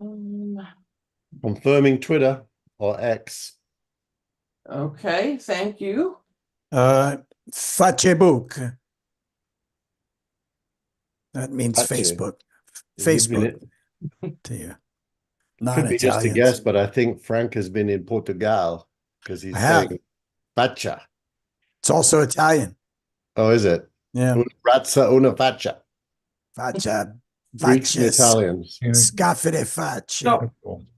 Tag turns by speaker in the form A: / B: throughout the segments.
A: Um,
B: Confirming Twitter or X.
A: okay, thank you.
C: Facebook. That means
B: Actually,
C: Facebook.
B: you've been
C: Facebook
B: it.
C: to you,
B: Could be just a guess,
C: non-Italians.
B: but I think Frank has been in Portugal because
C: I
B: he's
C: have.
B: saying faccia.
C: It's also Italian.
B: Oh, is it?
C: Yeah.
B: Una razza, una faccia.
C: Faccia,
B: Greeks and
C: faccia,
B: Italians.
C: scaffere facce.
A: So,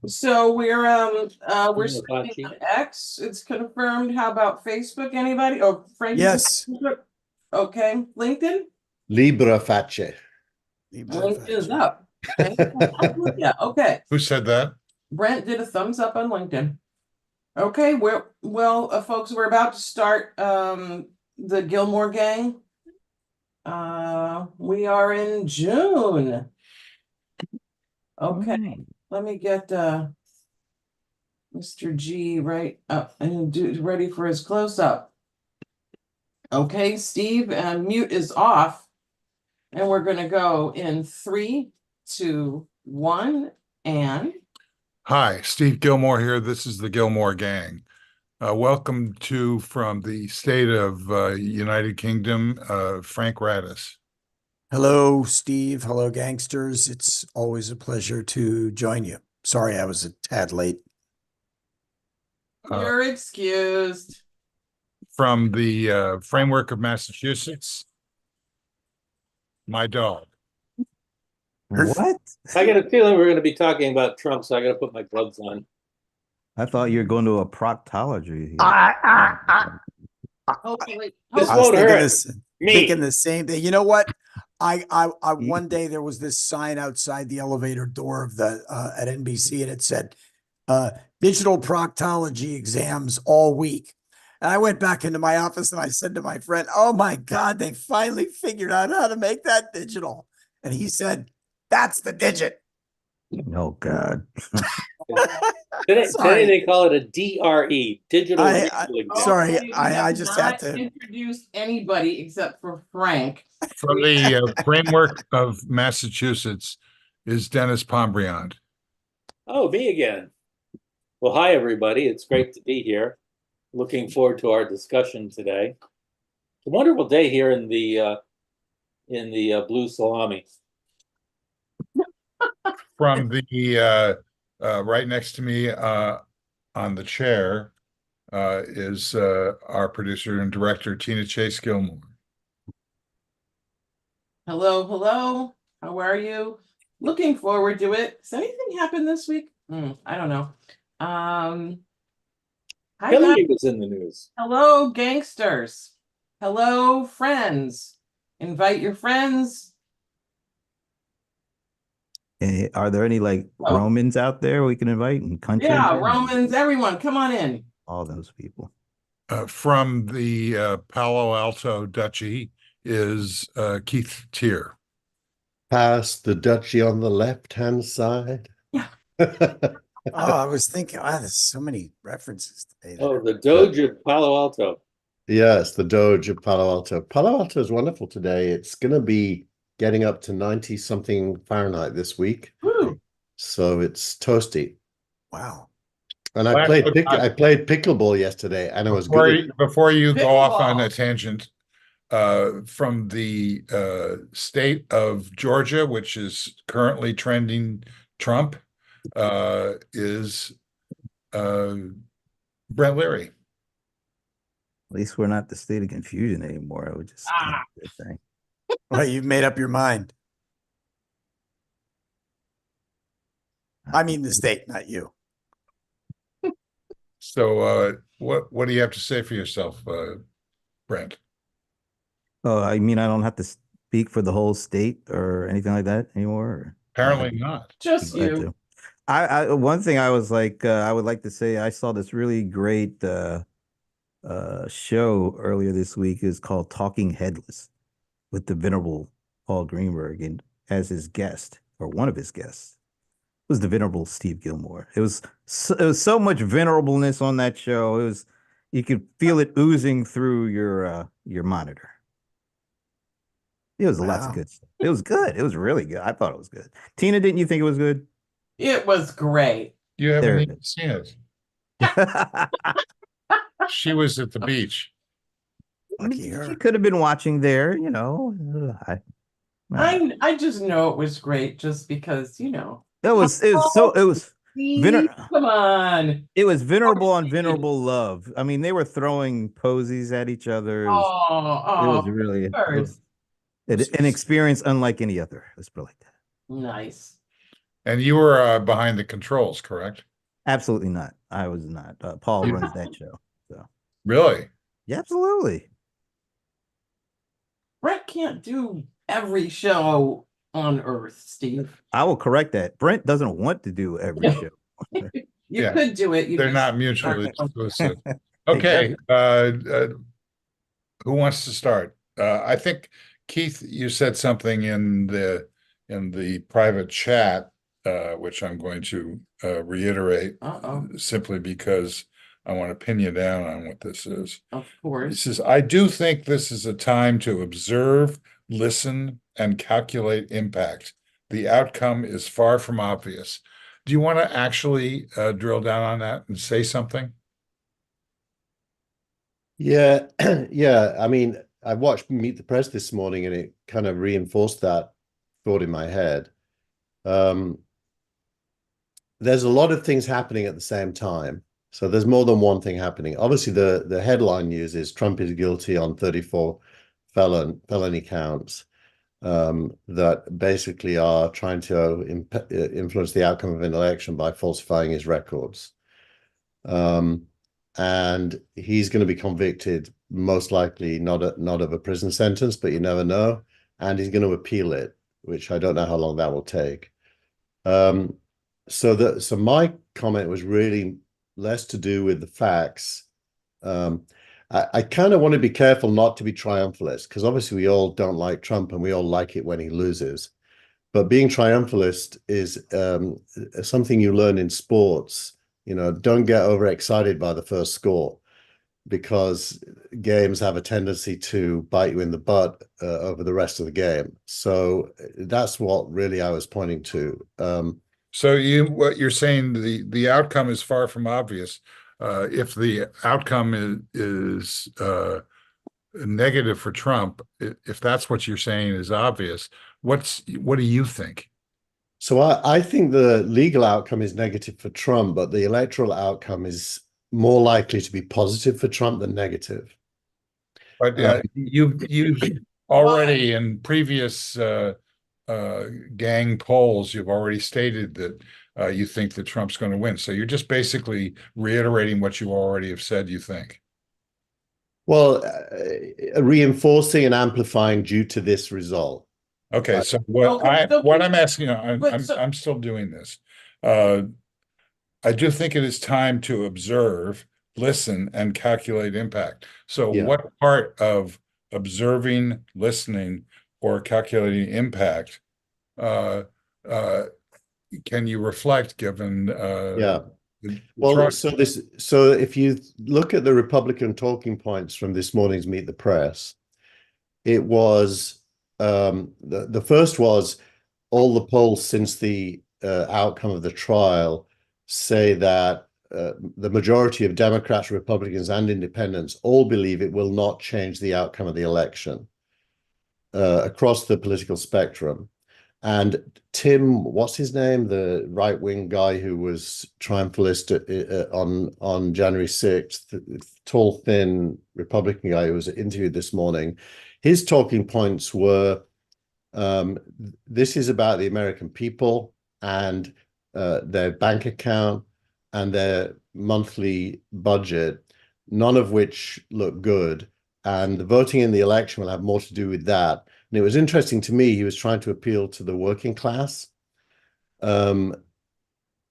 A: so we're
D: Una
A: sticking
D: faccia.
A: with X. It's confirmed. How about Facebook? Anybody? Oh, Frank, you said
C: Yes.
A: Facebook? Okay. LinkedIn?
B: Libra facce.
C: Libera
A: LinkedIn is
C: faccia.
A: up. Yeah, okay.
E: Who said that?
A: Brent did a thumbs up on LinkedIn. Okay, folks, we're about to start the Gillmor gang. We are in June. Okay, let me get Mr. G right up and ready for his close up. Okay, Steve, mute is off, and we're gonna go in 3, 2, 1, and
E: Hi, Steve Gillmor here. This is the Gillmor Gang. Welcome to from the state of United Kingdom, Frank Radis.
C: Hello, Steve. Hello, gangsters. It's always a pleasure to join you. Sorry, I was a tad late.
A: you're excused.
E: From the framework of Massachusetts, my dog.
F: What?
D: I got a feeling we're going to be talking about Trump, so I got to put my gloves on.
F: I thought you were going to a proctology here.
A: Hopefully,
D: This
C: I was
D: won't
C: thinking
D: hurt
C: this,
D: me.
C: thinking the same thing. You know what? I one day there was this sign outside the elevator door of the at NBC, and it said digital proctology exams all week. And I went back into my office and I said to my friend, "Oh my God, they finally figured out how to make that digital." And he said, "That's the digit."
F: Oh God.
D: Today they call it a DRE, digital
C: I
D: rectal exam.
C: sorry,
A: okay, we
C: I
A: have
C: just
A: not
C: had to.
A: introduced anybody except for Frank.
E: From the framework of Massachusetts is Dennis Pombriand.
D: Oh, me again. Well, hi everybody. It's great to be here. Looking forward to our discussion today. It's a wonderful day here in the blue salami.
E: From the right next to me on the chair is our producer and director, Tina Chase Gillmor.
A: Hello, hello. How are you? Looking forward to it. Does anything happen this week? I don't know. Hi guys.
D: Hillary was in the news.
A: Hello, gangsters. Hello, friends. Invite your friends.
F: Are there any like
A: Oh.
F: Romans out there we can invite and country?
A: Yeah, Romans, everyone, come on in.
F: All those people.
E: From the Palo Alto Duchy is Keith Tier.
B: Past the duchy on the left-hand side.
A: Yeah.
C: Oh, I was thinking, wow, there's so many references today.
D: Oh, the Doge of Palo Alto.
B: Yes, the Doge of Palo Alto. Palo Alto is wonderful today. It's going to be getting up to 90 something Fahrenheit this week.
A: Woo.
B: So it's toasty.
C: Wow.
B: And I played pickleball yesterday, and it was good.
E: Before you go off on a
A: Pickleball.
E: tangent, from the state of Georgia, which is currently trending Trump, is Brent Leary.
F: At least we're not the state of confusion anymore. I would just thing.
C: Well, you've made up your mind. I mean the state, not you.
E: So what do you have to say for yourself, Brent?
F: Oh, I mean, I don't have to speak for the whole state or anything like that anymore.
E: Apparently not.
A: Just you.
F: I one thing I was like, I would like to say, I saw this really great show earlier this week is called Talking Headless with the venerable Paul Greenberg and as his guest or one of his guests was the venerable Steve Gillmor. It was so much venerableness on that show. It was you could feel it oozing through your monitor. It was lots of good stuff. It was good. It was really good. I thought it was good. Tina, didn't you think it was good?
A: It was great.
E: You haven't
F: There it
E: even seen it. She was at the beach.
C: Lucky her.
F: She could have been watching there, you know.
A: I just know it was great just because, you know.
F: It was
A: Steve, come on.
F: it was venerable on
A: Steve.
F: venerable love. I mean, they were throwing posies at each other. It was
A: Oh,
F: really
A: first.
F: an experience unlike any other. Let's put it like that.
A: Nice.
E: And you were behind the controls, correct?
F: Absolutely not. I was not. Paul
E: You-
F: runs that show. So
E: Really?
F: yeah, absolutely.
A: Brett can't do every show on Earth, Steve.
F: I will correct that. Brent doesn't want to do every show.
A: You
E: Yeah,
A: could do it. You
E: They're
A: just
E: not mutually
A: aren't.
E: exclusive. Okay, who wants to start? I think Keith, you said something in the private chat, which I'm going to reiterate
A: Uh-oh,
E: simply because I want to pin you down on what this is.
A: of
E: It
A: course.
E: says, I do think this is a time to observe, listen, and calculate impact. The outcome is far from obvious. Do you want to actually drill down on that and say something?
B: Yeah, yeah. I mean, I watched Meet the Press this morning, and it kind of reinforced that thought in my head. There's a lot of things happening at the same time. So there's more than one thing happening. Obviously, the headline news is Trump is guilty on 34 felony counts that basically are trying to influence the outcome of an election by falsifying his records. And he's going to be convicted, most likely not of a prison sentence, but you never know. And he's going to appeal it, which I don't know how long that will take. So my comment was really less to do with the facts. I kind of want to be careful not to be triumphalist, because obviously we all don't like Trump and we all like it when he loses. But being triumphalist is something you learn in sports. You know, don't get overexcited by the first score, because games have a tendency to bite you in the butt over the rest of the game. So that's what really I was pointing to.
E: So what you're saying, the outcome is far from obvious. If the outcome is negative for Trump, if that's what you're saying is obvious, what do you think?
B: So I think the legal outcome is negative for Trump, but the electoral outcome is more likely to be positive for Trump than negative.
E: But you've already in previous gang polls, you've already stated that you think that Trump's going to win. So you're just basically reiterating what you already have said you think.
B: Well, reinforcing and amplifying due to this result.
E: Okay, so what I'm asking, I'm still doing this. I do think it is time to observe, listen, and calculate impact. So
B: Yeah.
E: what part of observing, listening, or calculating impact can you reflect given
B: Yeah.
E: the
B: Well,
E: trust?
B: so if you look at the Republican talking points from this morning's Meet the Press, it was the first was all the polls since the outcome of the trial say that the majority of Democrats, Republicans, and independents all believe it will not change the outcome of the election across the political spectrum. And Tim, what's his name? The right-wing guy who was triumphalist on January 6th, tall, thin Republican guy who was interviewed this morning. His talking points were, this is about the American people and their bank account and their monthly budget, none of which look good. And the voting in the election will have more to do with that. And it was interesting to me, he was trying to appeal to the working class,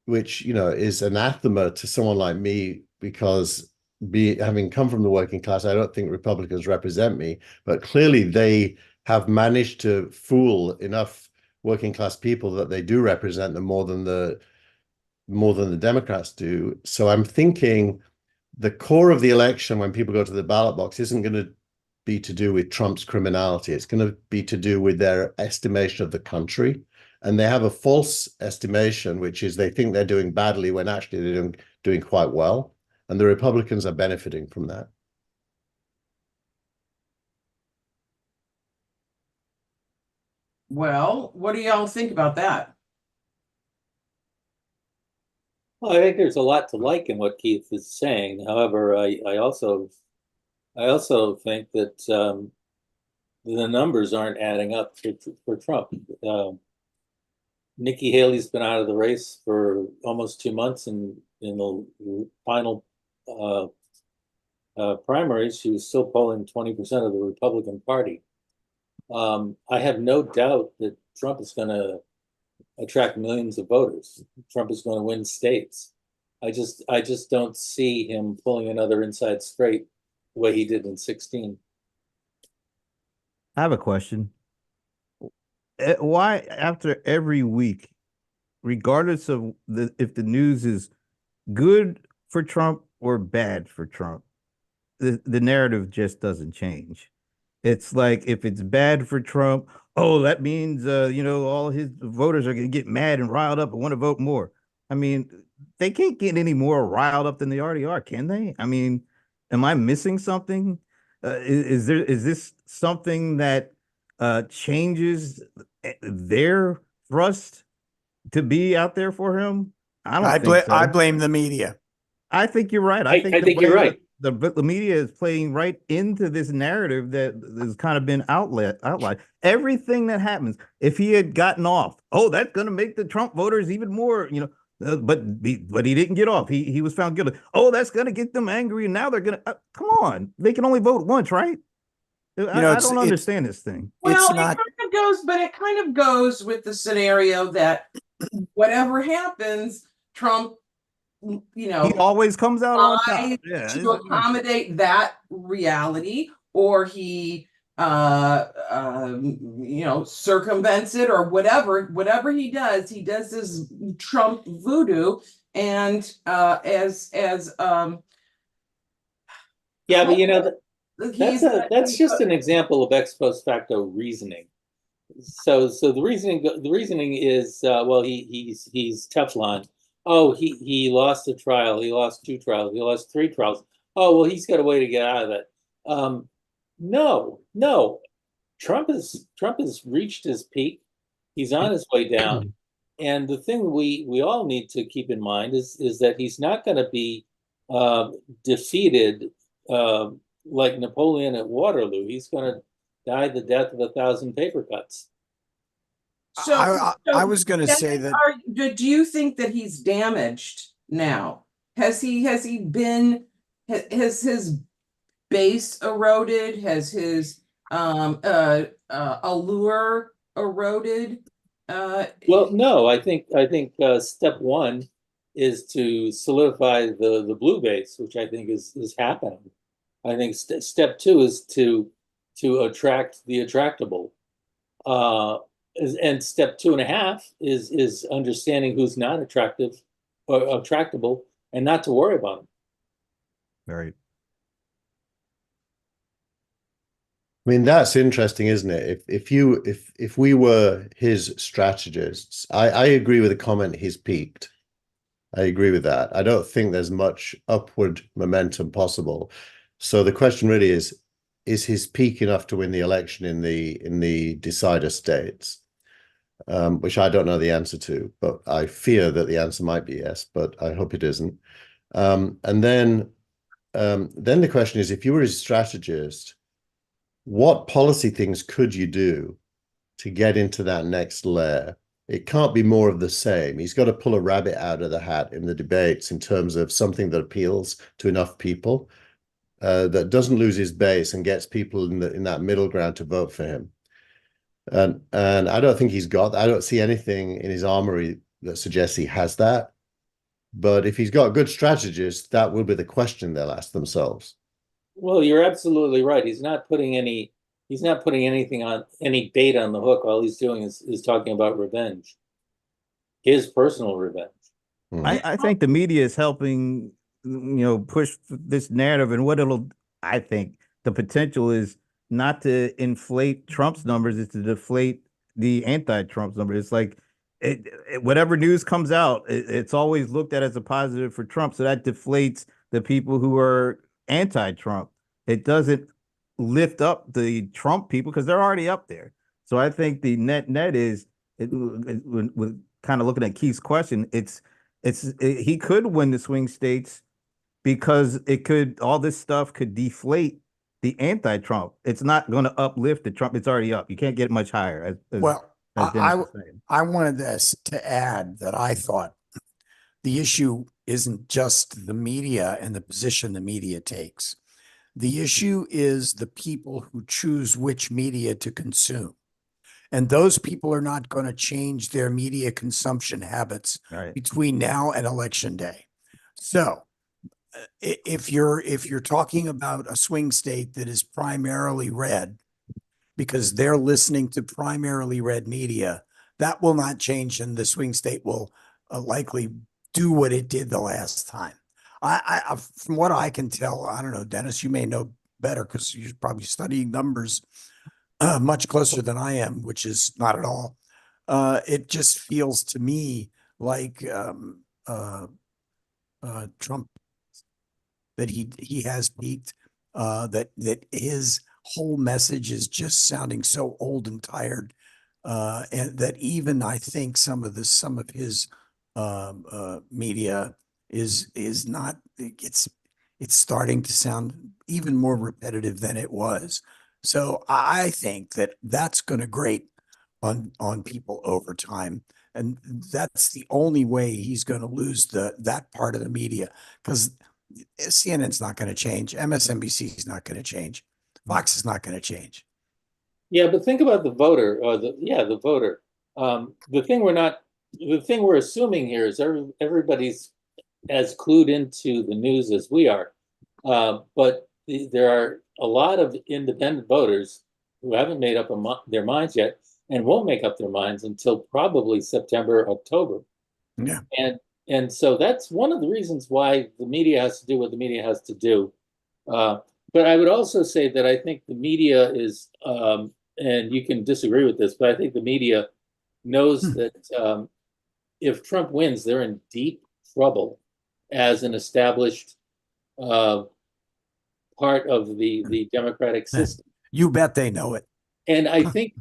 B: which, you know, is anathema to someone like me, because having come from the working class, I don't think Republicans represent me, but clearly they have managed to fool enough working class people that they do represent them more than the Democrats do. So I'm thinking the core of the election when people go to the ballot box isn't going to be to do with Trump's criminality. It's going to be to do with their estimation of the country and they have a false estimation, which is they think they're doing badly when actually they're doing quite well. And the Republicans are benefiting from that.
A: Well, what do y'all think about that?
D: Well, I think there's a lot to like in what Keith is saying. However, I also think that the numbers aren't adding up for Trump. Nikki Haley's been out of the race for almost 2 months, and in the final primaries, she was still polling 20% of the Republican Party. I have no doubt that Trump is going to attract millions of voters. Trump is going to win states. I just don't see him pulling another inside straight the way he did in 2016.
F: I have a question. Why, after every week, regardless of if the news is good for Trump or bad for Trump, the narrative just doesn't change? It's like if it's bad for Trump, oh, that means all his voters are going to get mad and riled up and want to vote more. I mean, they can't get any more riled up than they already are, can they? I mean, am I missing something? Is this something that changes their thrust to be out there for him? I don't think so.
C: I blame the media.
F: I think you're right.
D: I think you're right.
F: The media is playing right into this narrative that has kind of been outlined. Everything that happens, if he had gotten off, oh, that's going to make the Trump voters even more, but he didn't get off. He was found guilty. Oh, that's going to get them angry, and now they're going to come on. They can only vote once, right? I don't understand this thing.
A: Well, it kind of goes with the scenario that whatever happens, Trump,
F: he always comes out on top. Yeah,
A: to accommodate that reality, or he circumvents it, or whatever he does this Trump voodoo. And
D: yeah, but that's just an example of ex post facto reasoning. So the reasoning is well, he's Teflon. Oh, he lost a trial. He lost 2 trials. He lost 3 trials. Oh, well, he's got a way to get out of that. No. Trump has reached his peak. He's on his way down. And the thing we all need to keep in mind is that he's not going to be defeated like Napoleon at Waterloo. He's going to die the death of 1,000 paper cuts.
A: So
C: I was going to say that.
A: Do you think that he's damaged now? Has his base eroded? Has his allure eroded?
D: Well, no. I think step one is to solidify the blue base, which I think is happening. I think step 2 is to attract the attractable. And step 2.5 is understanding who's not attractive or attractable, and not to worry about them.
F: Right.
B: I mean, that's interesting, isn't it? If we were his strategists, I agree with the comment he's peaked. I agree with that. I don't think there's much upward momentum possible. So the question really is his peak enough to win the election in the decider states? Which I don't know the answer to, but I fear that the answer might be yes, but I hope it isn't. And then the question is, if you were his strategist, what policy things could you do to get into that next layer? It can't be more of the same. He's got to pull a rabbit out of the hat in the debates in terms of something that appeals to enough people, that doesn't lose his base and gets people in that middle ground to vote for him. And I don't think he's got that. I don't see anything in his armory that suggests he has that. But if he's got good strategists, that will be the question they'll ask themselves.
D: Well, you're absolutely right. He's not putting anything on any bait on the hook. All he's doing is talking about revenge. His personal revenge.
F: I think the media is helping, push this narrative, and I think the potential is not to inflate Trump's numbers, it's to deflate the anti-Trump's numbers. It's like whatever news comes out, it's always looked at as a positive for Trump. So that deflates the people who are anti-Trump. It doesn't lift up the Trump people because they're already up there. So I think the net is with kind of looking at Keith's question, he could win the swing states because all this stuff could deflate the anti-Trump. It's not going to uplift the Trump. It's already up. You can't get much higher.
C: Well,
F: as Dennis was saying.
C: I wanted to add that I thought the issue isn't just the media and the position the media takes. The issue is the people who choose which media to consume. And those people are not going to change their media consumption habits between now and election day. So if you're talking about a swing state that is primarily red, because they're listening to primarily red media, that will not change, and the swing state will likely do what it did the last time. I from what I can tell, I don't know, Dennis, you may know better because you're probably studying numbers much closer than I am, which is not at all. It just feels to me like Trump, that he has peaked, that his whole message is just sounding so old and tired, and that even I think some of his media is not, it's starting to sound even more repetitive than it was. So I think that that's going to grate on people over time, and that's the only way he's going to lose that part of the media, because CNN's not going to change, MSNBC is not going to change, Fox is not going to change.
D: Yeah, but think about the voter, or the voter. The thing we're assuming here is everybody's as clued into the news as we are, but there are a lot of independent voters who haven't made up their minds yet, and won't make up their minds until probably September, October.
C: Yeah,
D: and so that's one of the reasons why the media has to do what the media has to do. But I would also say that I think the media is, and you can disagree with this, but I think the media knows that if Trump wins, they're in deep trouble as an established part of the democratic system.
C: you bet they know it.
D: And I think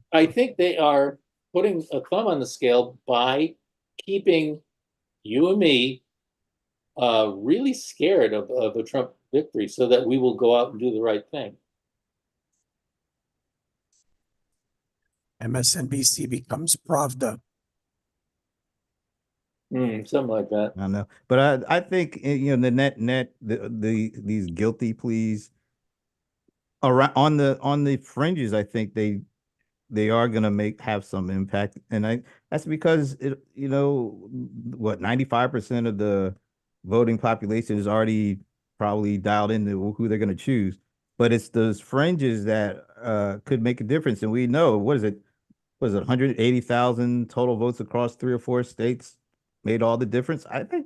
D: they are putting a thumb on the scale by keeping you and me really scared of a Trump victory, so that we will go out and do the right thing.
C: MSNBC becomes Pravda.
D: Something like that.
F: I know, but I think the these guilty pleas around on the fringes, I think they are going to have some impact, and that's because what 95% of the voting population is already probably dialed into who they're going to choose, but it's those fringes that could make a difference, and we know what is it 180,000 total votes across 3 or 4 states made all the difference. I think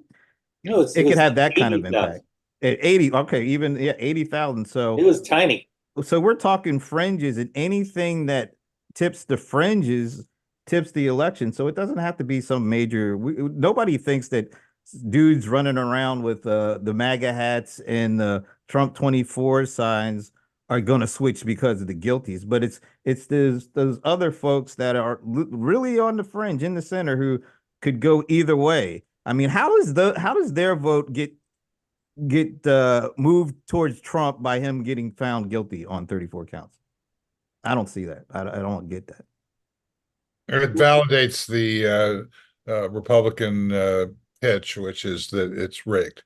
F: it could have that kind of impact. 80, okay, even 80,000. So
D: it was tiny.
F: So we're talking fringes, and anything that tips the fringes tips the election. So it doesn't have to be some major. Nobody thinks that dudes running around with the MAGA hats and the Trump 24 signs are going to switch because of the guilties, but it's those other folks that are really on the fringe in the center who could go either way. I mean, how does their vote get moved towards Trump by him getting found guilty on 34 counts? I don't see that. I don't get that.
E: It validates the Republican pitch, which is that it's rigged.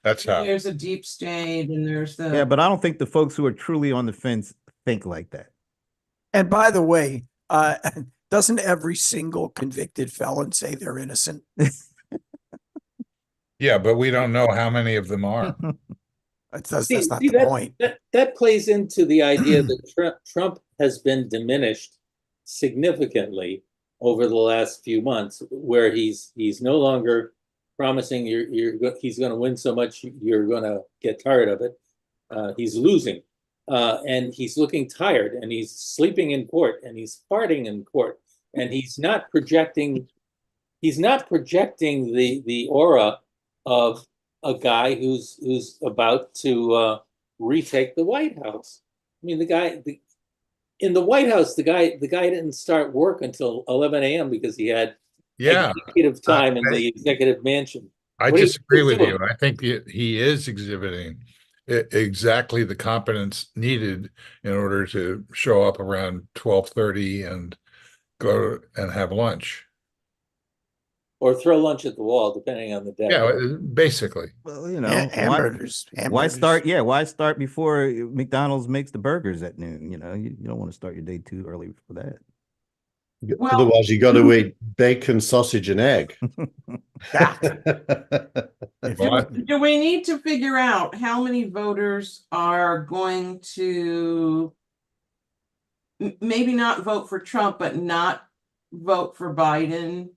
E: That's how.
A: There's a deep state, and there's the
F: but I don't think the folks who are truly on the fence think like that.
C: And by the way, doesn't every single convicted felon say they're innocent?
E: Yeah, but we don't know how many of them are.
C: That's not the point.
D: That plays into the idea that Trump has been diminished significantly over the last few months, where he's no longer promising he's going to win so much you're going to get tired of it. He's losing, and he's looking tired, and he's sleeping in court, and he's farting in court, and he's not projecting he's not projecting the aura of a guy who's about to retake the White House. I mean, in the White House, the guy didn't start work until 11 a.m. because he had
E: Yeah,
D: executive time in the executive mansion.
E: I
D: What do you
E: disagree
D: think he's
E: with you.
D: doing?
E: I think he is exhibiting exactly the competence needed in order to show up around 12:30 and go and have lunch.
D: Or throw lunch at the wall, depending on the day.
E: Yeah, basically.
F: Well, you know,
C: Hamburgers.
F: why
C: Hamburgers.
F: start? Yeah, why start before McDonald's makes the burgers at noon? You know, you don't want to start your day too early for that.
A: Well-
B: Otherwise, you got to eat bacon, sausage, and egg.
C: Yeah. If you,
E: Well,
A: Do we need to figure out how many voters are going to maybe not vote for Trump, but not vote for Biden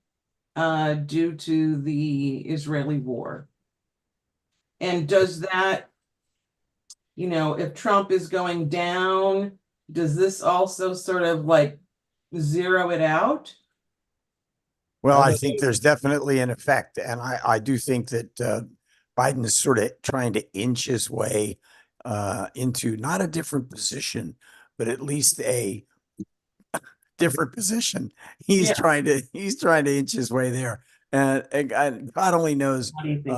A: due to the Israeli war? And does that, if Trump is going down, does this also sort of like zero it out?
C: well, I think there's definitely an effect. And I do think that Biden is sort of trying to inch his way into not a different position, but at least a different position. He's
A: Yeah.
C: trying to inch his way there. And God only knows
A: What do you think?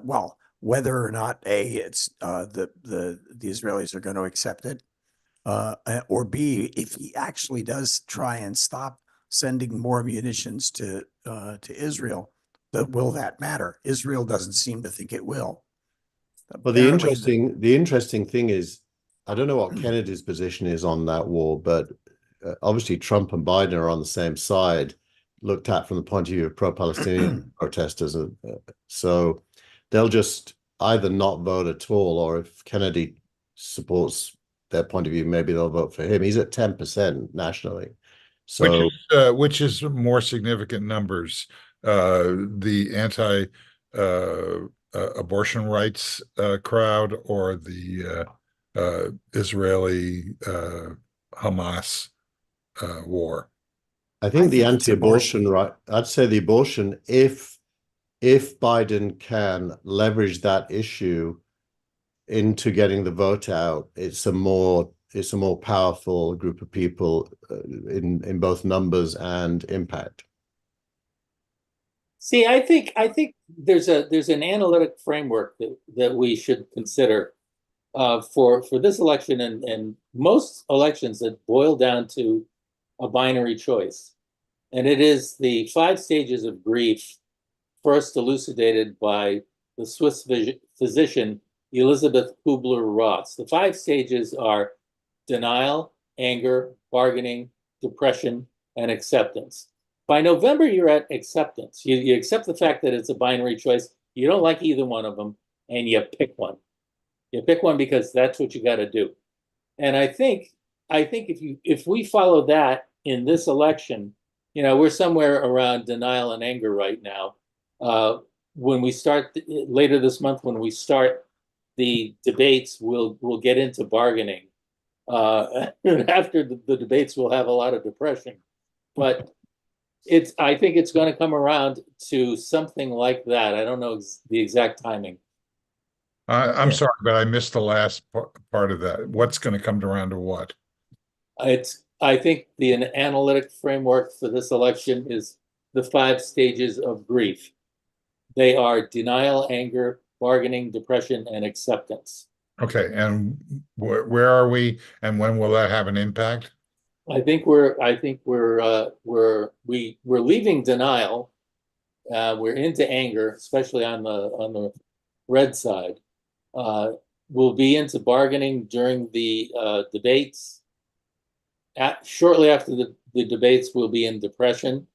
C: well, whether or not it's the Israelis are going to accept it, or B, if he actually does try and stop sending more munitions to Israel, but will that matter? Israel doesn't seem to think it will.
B: Well, the
C: Apparently,
B: interesting thing is, I don't know what Kennedy's position is on that war, but obviously Trump and Biden are on the same side, looked at from the point of view of pro-Palestinian protesters. So they'll just either not vote at all, or if Kennedy supports their point of view, maybe they'll vote for him. He's at 10% nationally. So
E: which is more significant numbers, the anti abortion rights crowd or the Israeli Hamas war?
B: I think the
C: it's
B: anti-abortion, right? I'd say the abortion, if Biden can leverage that issue into getting the vote out, it's a more powerful group of people in both numbers and impact.
D: See, I think there's an analytic framework that we should consider for this election and most elections that boil down to a binary choice. And it is the 5 stages of grief, first elucidated by the Swiss physician Elizabeth Kubler-Ross. The 5 stages are denial, anger, bargaining, depression, and acceptance. By November, you're at acceptance. You accept the fact that it's a binary choice. You don't like either one of them, and you pick one. You pick one because that's what you got to do. And I think if we follow that in this election, we're somewhere around denial and anger right now. When we start later this month, when we start the debates, we'll get into bargaining. And after the debates, we'll have a lot of depression. But I think it's going to come around to something like that. I don't know the exact timing.
E: I'm sorry, but I missed the last part of that. What's going to come around to what?
D: I think the analytic framework for this election is the 5 stages of grief. They are denial, anger, bargaining, depression, and acceptance.
E: Okay, and where are we, and when will that have an impact?
D: I think we're leaving denial. We're into anger, especially on the red side. We'll be into bargaining during the debates. Shortly after the debates, we'll be in depression.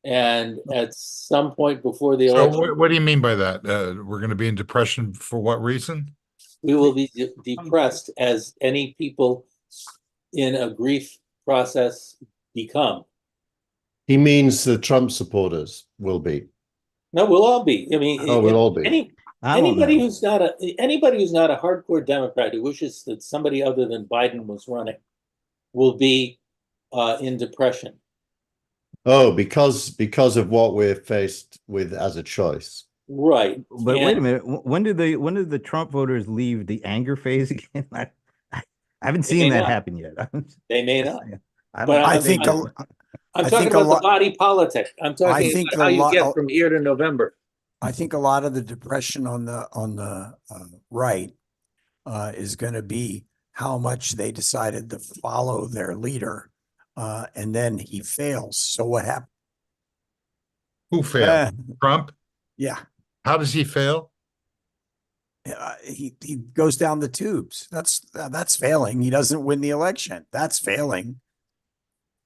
D: And at some point before the election,
E: So what do you mean by that? We're going to be in depression for what reason?
D: we will be depressed as any people in a grief process become.
B: He means the Trump supporters will be.
D: No, we'll all be. I mean,
B: we'll all be.
D: Anybody who's not a hardcore Democrat who wishes that somebody other than Biden was running will be in depression.
B: Oh, because of what we're faced with as a choice.
D: Right.
F: But wait a
D: And
F: minute. When did the Trump voters leave the anger phase again? I haven't
D: They may
F: seen that
D: not.
F: happen yet.
D: They may
F: Just
D: not.
F: saying. I don't
D: But
F: know.
C: I
D: I'm,
C: think
D: I'm, I'm
C: I
D: talking
C: think a
D: about the
C: lot.
D: body politic. I'm
C: I
D: talking
C: think
D: about how
C: the
D: you get
C: lot.
D: from here to November.
C: I think a lot of the depression on the right is going to be how much they decided to follow their leader, and then he fails. So what happened?
E: Who failed? Trump?
C: Yeah,
E: How does he fail?
C: he goes down the tubes. That's failing. He doesn't win the election. That's failing.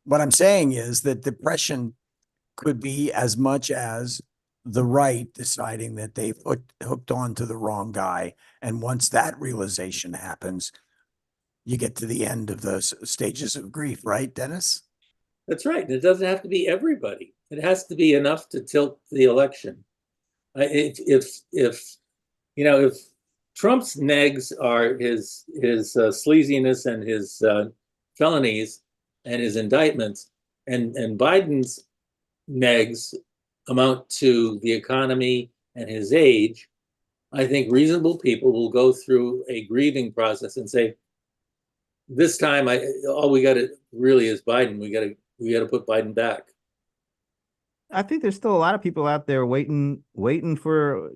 C: What I'm saying is that depression could be as much as the right deciding that they've hooked on to the wrong guy. And once that realization happens, you get to the end of those stages of grief, right, Dennis?
D: That's right. It doesn't have to be everybody. It has to be enough to tilt the election. If if Trump's negs are his sleaziness and his felonies and his indictments, and Biden's negs amount to the economy and his age, I think reasonable people will go through a grieving process and say, this time all we got to really is Biden. We got to put Biden back.
F: I think there's still a lot of people out there waiting for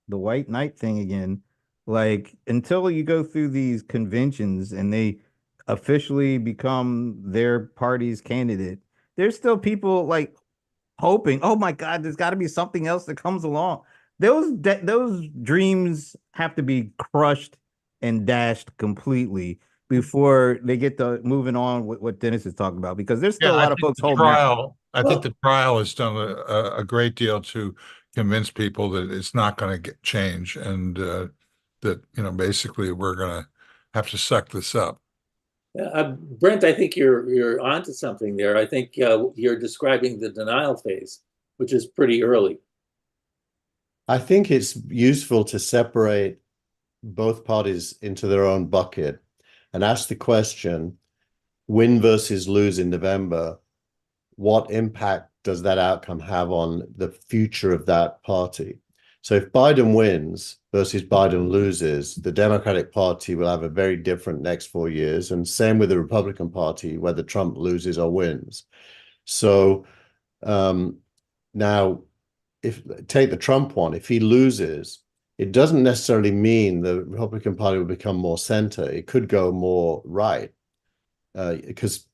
F: the white knight thing again. Like until you go through these conventions and they officially become their party's candidate, there's still people like hoping, oh my God, there's got to be something else that comes along. Those dreams have to be crushed and dashed completely before they get to moving on with what Dennis is talking about, because there's still a lot of folks holding out.
E: I think the trial has done a great deal to convince people that it's not going to change, and that basically we're going to have to suck this up.
D: Brent, I think you're onto something there. I think you're describing the denial phase, which is pretty early.
B: I think it's useful to separate both parties into their own bucket and ask the question, win versus lose in November, what impact does that outcome have on the future of that party? So if Biden wins versus Biden loses, the Democratic Party will have a very different next 4 years, and same with the Republican Party, whether Trump loses or wins. So now, if take the Trump one, if he loses, it doesn't necessarily mean the Republican Party will become more center. It could go more right, because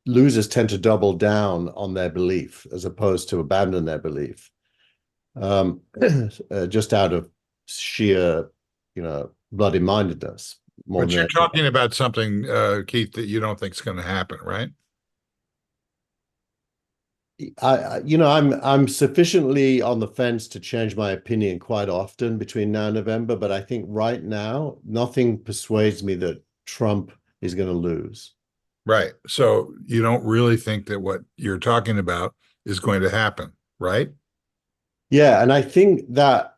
B: losers tend to double down on their belief as opposed to abandon their belief, just out of sheer, bloody-mindedness.
E: But you're talking about something, Keith, that you don't think is going to happen, right?
B: I'm sufficiently on the fence to change my opinion quite often between now and November, but I think right now nothing persuades me that Trump is going to lose.
E: Right. So you don't really think that what you're talking about is going to happen, right?
B: Yeah, and I think that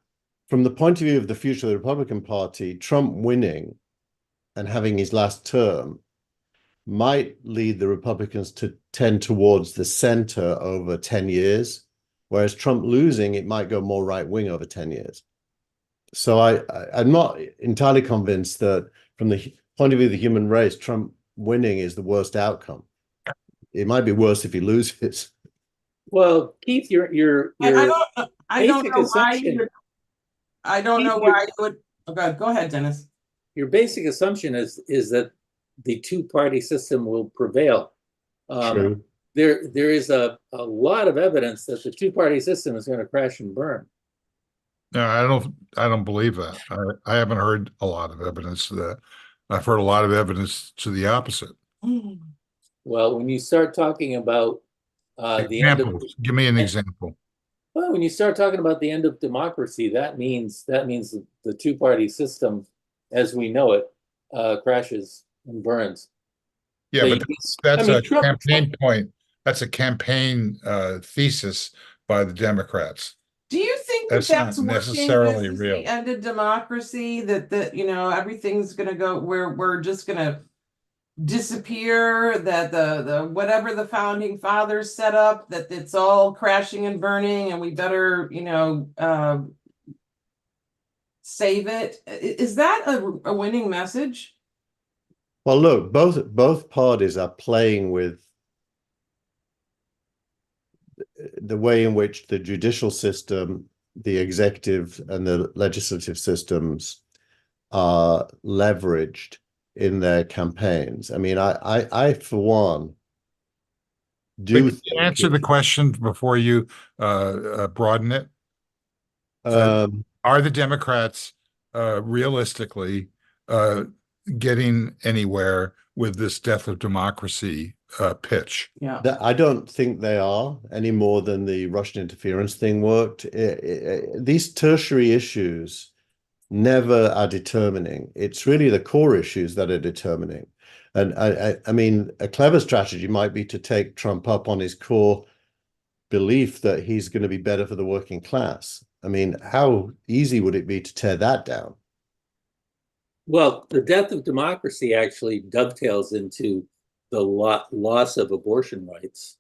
B: from the point of view of the future of the Republican Party, Trump winning and having his last term might lead the Republicans to tend towards the center over 10 years, whereas Trump losing, it might go more right-wing over 10 years. So I'm not entirely convinced that from the point of view of the human race, Trump winning is the worst outcome. It might be worse if he loses.
D: Well, Keith, your
A: I don't
D: basic
A: know why
D: assumption.
A: I don't know why you would. Okay, go ahead, Dennis.
D: Your basic assumption is that the two-party system will prevail.
B: True.
D: There is a lot of evidence that the two-party system is going to crash and burn.
E: No, I don't believe that. I haven't heard a lot of evidence to that. I've heard a lot of evidence to the opposite.
D: Well, when you start talking about the end of,
E: Give me an example.
D: well, when you start talking about the end of democracy, that means the two-party system, as we know it, crashes and burns.
E: Yeah,
D: So
E: but that's a
D: Trump,
E: campaign point. That's a campaign thesis by the Democrats.
A: Do you think
E: That's
A: that's
E: not
A: working?
E: necessarily
A: This is
E: real.
A: the end of democracy, that everything's gonna go where we're just gonna disappear, that the whatever the founding fathers set up, that it's all crashing and burning, and we better, save it. Is that a winning message?
B: Well, look, both parties are playing with the way in which the judicial system, the executive, and the legislative systems are leveraged in their campaigns. I mean, I for one, do
E: But can you answer
B: think
E: the question before you broaden it? Are the Democrats realistically getting anywhere with this death of democracy pitch?
A: Yeah.
B: I don't think they are any more than the Russian interference thing worked. These tertiary issues never are determining. It's really the core issues that are determining. And I mean, a clever strategy might be to take Trump up on his core belief that he's going to be better for the working class. I mean, how easy would it be to tear that down?
D: Well, the death of democracy actually dovetails into the loss of abortion rights,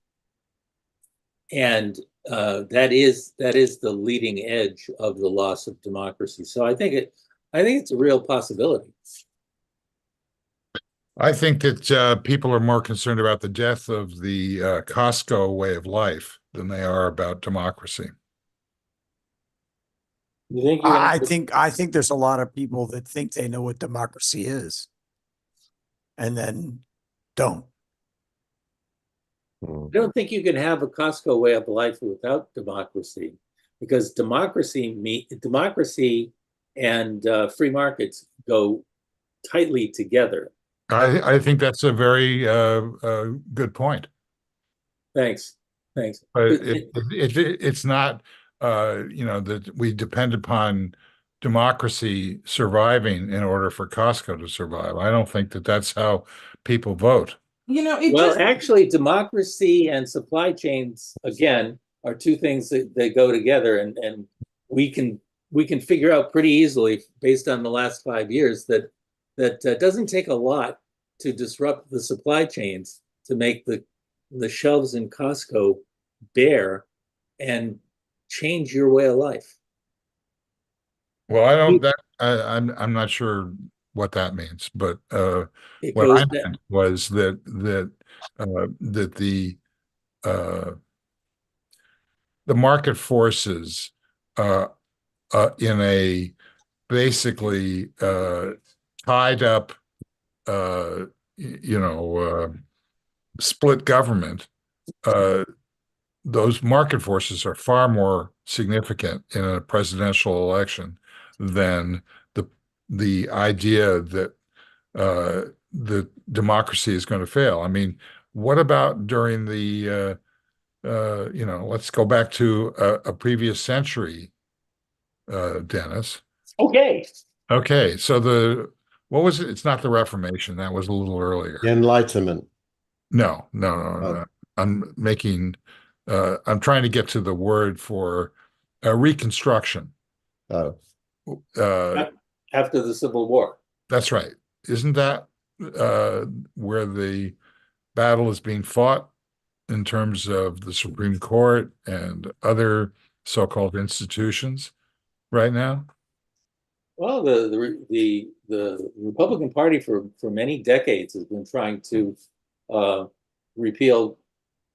D: and that is the leading edge of the loss of democracy. So I think it's a real possibility.
E: I think that people are more concerned about the death of the Costco way of life than they are about democracy.
D: You think
C: I think there's a lot of people that think they know what democracy is, and then don't.
D: I don't think you can have a Costco way of life without democracy, because democracy and free markets go tightly together.
E: I think that's a very good point.
D: Thanks.
E: But it's not, that we depend upon democracy surviving in order for Costco to survive. I don't think that that's how people vote.
D: Actually, democracy and supply chains, again, are two things that go together, and we can figure out pretty easily, based on the last 5 years, that doesn't take a lot to disrupt the supply chains to make the shelves in Costco bare and change your way of life.
E: Well, I'm not sure what that means, but what I meant was that the market forces in a basically tied up split government, those market forces are far more significant in a presidential election than the idea that the democracy is going to fail. I mean, what about during the let's go back to a previous century, Dennis.
D: Okay.
E: So what was it? It's not the Reformation. That was a little earlier.
B: The Enlightenment.
E: No.
B: Oh.
E: I'm trying to get to the word for Reconstruction.
B: Oh.
D: After the Civil War.
E: That's right. Isn't that where the battle is being fought in terms of the Supreme Court and other so-called institutions right now?
D: Well, the Republican Party for many decades has been trying to repeal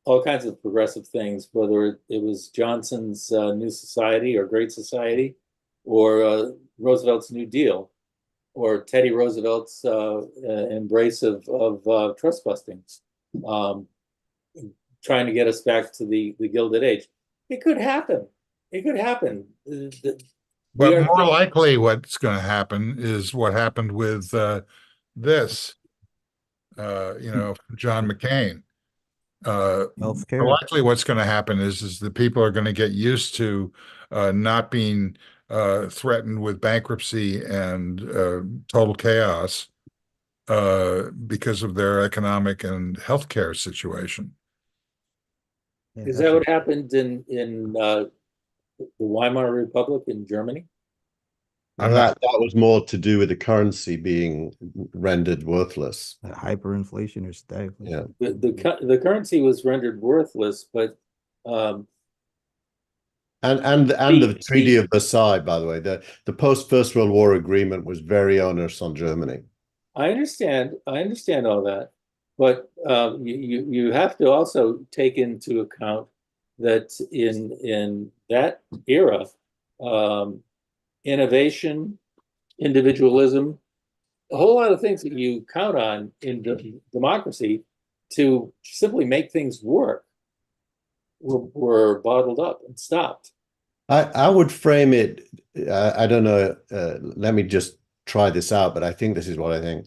D: all kinds of progressive things, whether it was Johnson's New Society or Great Society, or Roosevelt's New Deal, or Teddy Roosevelt's embrace of trust busting, trying to get us back to the Gilded Age. It could happen.
E: But more likely what's going to happen is what happened with this, John McCain.
F: Healthcare.
E: Likely what's going to happen is that people are going to get used to not being threatened with bankruptcy and total chaos because of their economic and healthcare situation.
F: Yeah,
D: Is that what happened in the Weimar Republic in Germany?
E: I'm not,
B: That was more to do with the currency being rendered worthless.
F: Hyperinflation or stagflation.
B: Yeah.
D: The currency was rendered worthless, but um,
B: And
D: The-
B: the Treaty of Versailles, by the way, the post First World War agreement was very onerous on Germany.
D: I understand all that, but you have to also take into account that in that era, um, innovation, individualism, a whole lot of things that you count on in democracy to simply make things work were bottled up and stopped.
B: I would frame it. I don't know. Let me just try this out, but I think this is what I think.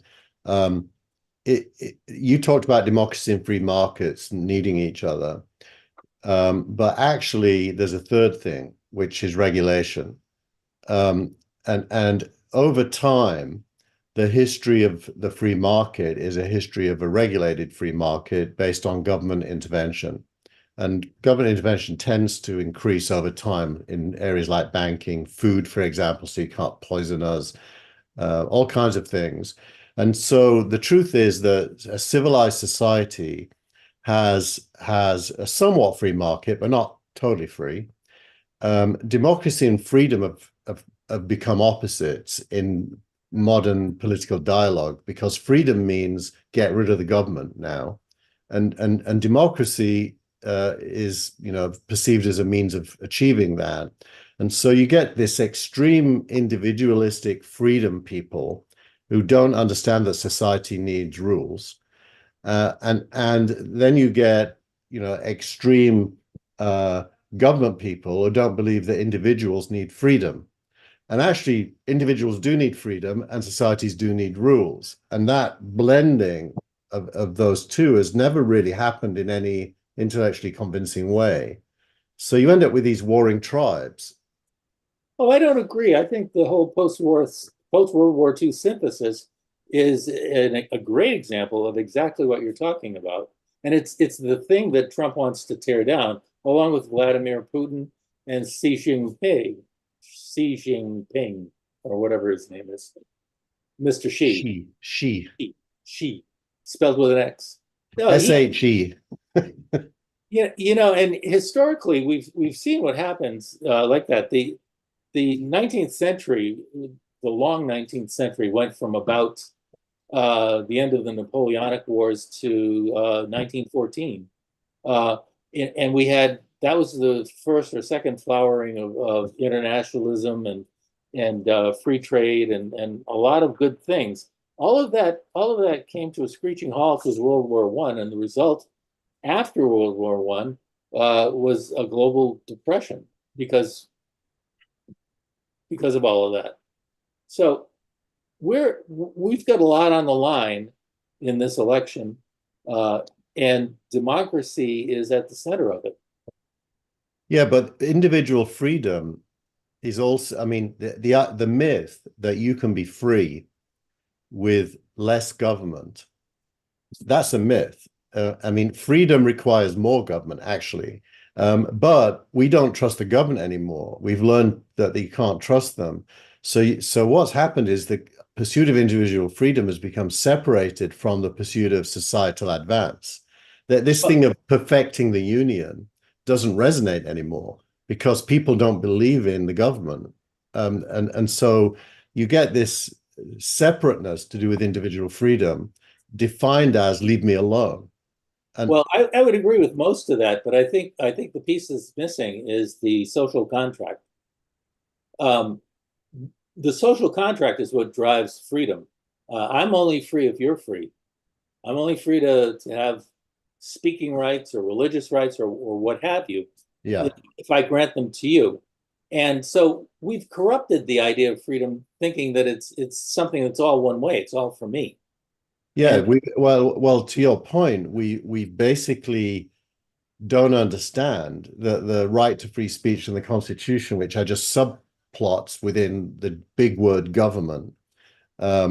B: You talked about democracy and free markets needing each other, but actually, there's a third thing, which is regulation. And over time, the history of the free market is a history of a regulated free market based on government intervention. And government intervention tends to increase over time in areas like banking, food, for example, so you can't poison us, all kinds of things. And so the truth is that a civilized society has a somewhat free market, but not totally free. Democracy and freedom have become opposites in modern political dialogue because freedom means get rid of the government now, and democracy is perceived as a means of achieving that. And so you get this extreme individualistic freedom people who don't understand that society needs rules, and then you get extreme government people who don't believe that individuals need freedom. And actually, individuals do need freedom and societies do need rules. And that blending of those two has never really happened in any intellectually convincing way. So you end up with these warring tribes.
D: Oh, I don't agree. I think the whole post-World War II synthesis is a great example of exactly what you're talking about. And it's the thing that Trump wants to tear down, along with Vladimir Putin and Xi Jinping, or whatever his name is, Mr. Xi. Xi, spelled with an X. No,
B: S-H-E.
D: Yeah, and historically we've seen what happens like that. The 19th century, the long 19th century, went from about the end of the Napoleonic Wars to 1914, and we had that was the first or second flowering of internationalism and free trade and a lot of good things. All of that came to a screeching halt with World War I, and the result after World War I was a global depression because of all of that. So we've got a lot on the line in this election, and democracy is at the center of it.
B: Yeah, but individual freedom is also, I mean, the myth that you can be free with less government, that's a myth. I mean, freedom requires more government, actually. But we don't trust the government anymore. We've learned that you can't trust them. So what's happened is the pursuit of individual freedom has become separated from the pursuit of societal advance. That this thing of perfecting the union doesn't resonate anymore because people don't believe in the government. And so you get this separateness to do with individual freedom defined as leave me alone. And
D: well, I would agree with most of that, but I think the piece that's missing is the social contract. The social contract is what drives freedom. I'm only free if you're free. I'm only free to have speaking rights or religious rights or what have you.
B: yeah,
D: If I grant them to you. And so we've corrupted the idea of freedom, thinking that it's something that's all one way. It's all for me.
B: yeah.
D: And
B: Well, to your point, we basically don't understand the right to free speech in the Constitution, which are just subplots within the big word government,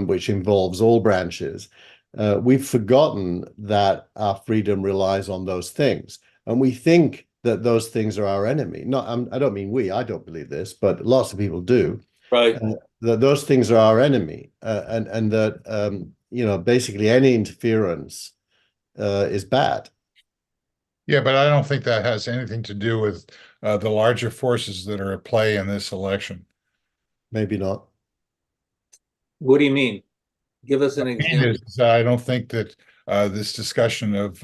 B: which involves all branches. We've forgotten that our freedom relies on those things, and we think that those things are our enemy. I don't mean we. I don't believe this, but lots of people do.
D: right.
B: that those things are our enemy, and that basically any interference is bad.
E: Yeah, but I don't think that has anything to do with the larger forces that are at play in this election.
B: Maybe not.
D: What do you mean? Give us an example.
E: I don't think that this discussion of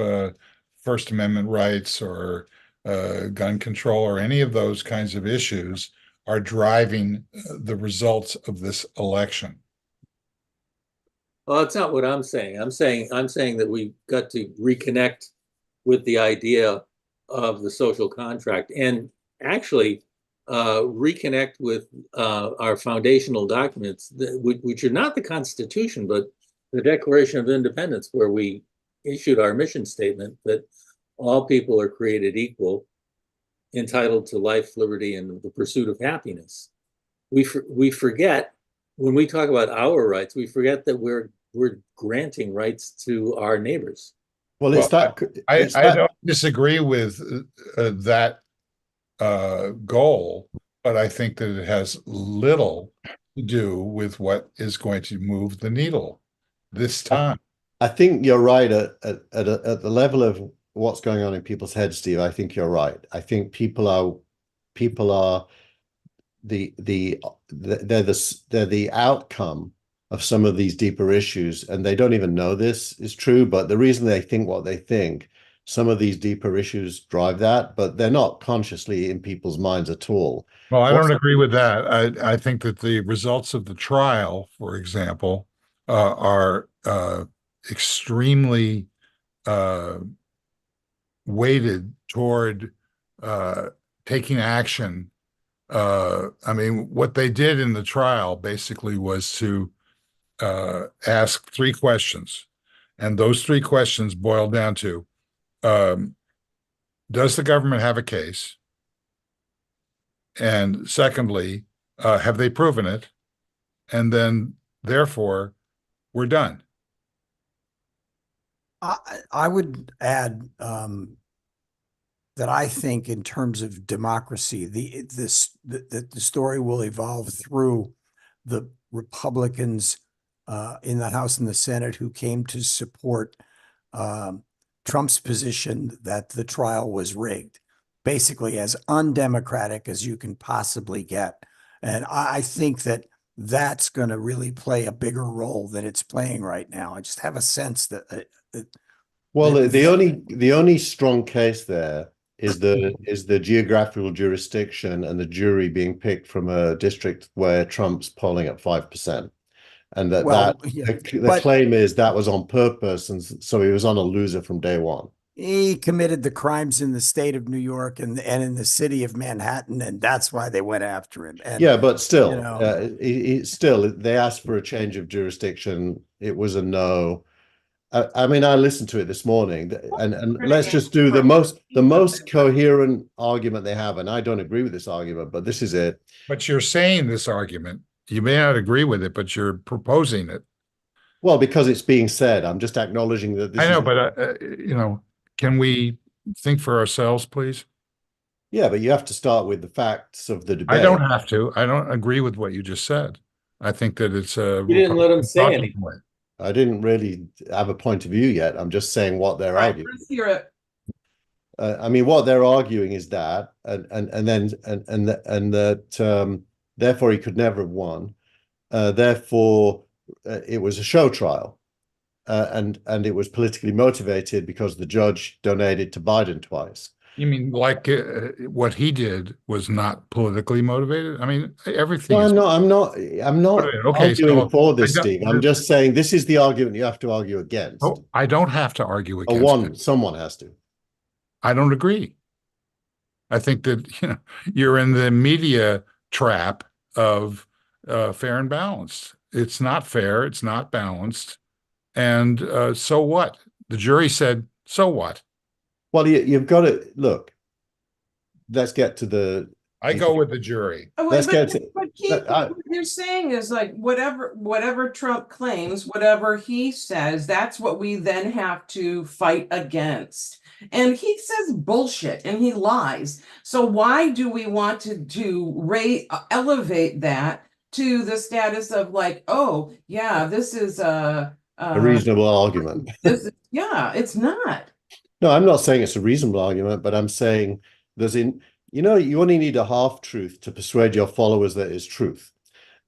E: First Amendment rights or gun control or any of those kinds of issues are driving the results of this election.
D: Well, that's not what I'm saying. I'm saying that we've got to reconnect with the idea of the social contract and actually reconnect with our foundational documents, which are not the Constitution, but the Declaration of Independence, where we issued our mission statement that all people are created equal, entitled to life, liberty, and the pursuit of happiness. We forget, when we talk about our rights, we forget that we're granting rights to our neighbors.
B: Well,
E: I don't disagree with that goal, but I think that it has little to do with what is going to move the needle this time.
B: I think you're right at the level of what's going on in people's heads, Steve. I think you're right. I think people are they're the outcome of some of these deeper issues, and they don't even know this is true. But the reason they think what they think, some of these deeper issues drive that, but they're not consciously in people's minds at all.
E: Well, I don't agree with that. I think that the results of the trial, for example, are extremely weighted toward taking action. I mean, what they did in the trial basically was to ask 3 questions, and those 3 questions boil down to, does the government have a case? And secondly, have they proven it? And then, therefore, we're done.
C: I would add that I think, in terms of democracy, the story will evolve through the Republicans in the House and the Senate who came to support Trump's position that the trial was rigged, basically as undemocratic as you can possibly get. And I think that that's going to really play a bigger role than it's playing right now. I just have a sense that.
B: Well, the only strong case there is the geographical jurisdiction and the jury being picked from a district where Trump's polling at 5%. And the claim is that was on purpose, and so he was on a loser from day one.
C: He committed the crimes in the state of New York and in the city of Manhattan, and that's why they went after him. And,
B: yeah, but still,
C: you
B: they asked for a change of jurisdiction. It was a no. I mean, I listened to it this morning, and let's just do the most coherent argument they have. And I don't agree with this argument, but this is it.
E: But you're saying this argument. You may not agree with it, but you're proposing it.
B: Well, because it's being said, I'm just acknowledging that this
E: I know, but can we think for ourselves, please?
B: Yeah, but you have to start with the facts of the debate.
E: I don't have to. I don't agree with what you just said. I think that it's a.
D: You didn't let him say anything.
B: I didn't really have a point of view yet. I'm just saying what they're arguing.
A: Let's hear it.
B: I mean, what they're arguing is that, and that therefore he could never have won. Therefore, it was a show trial, and it was politically motivated because the judge donated to Biden twice.
E: You mean like what he did was not politically motivated? I mean, everything.
B: No, I'm not arguing for this, Steve. I'm just saying this is the argument you have to argue against.
E: Oh, I don't have to argue against.
B: Someone has to.
E: I don't agree. I think that you're in the media trap of fair and balanced. It's not fair. It's not balanced. And so what? The jury said, so what?
B: Well, you've got to look. Let's get to the.
E: I go with the jury.
B: Let's get to.
A: But Keith, what you're saying is like whatever Trump claims, whatever he says, that's what we then have to fight against. And he says bullshit and he lies. So why do we want to elevate that to the status of like, oh, yeah, this is
B: A reasonable argument.
A: yeah, it's not.
B: No, I'm not saying it's a reasonable argument, but I'm saying you only need a half truth to persuade your followers that it's truth.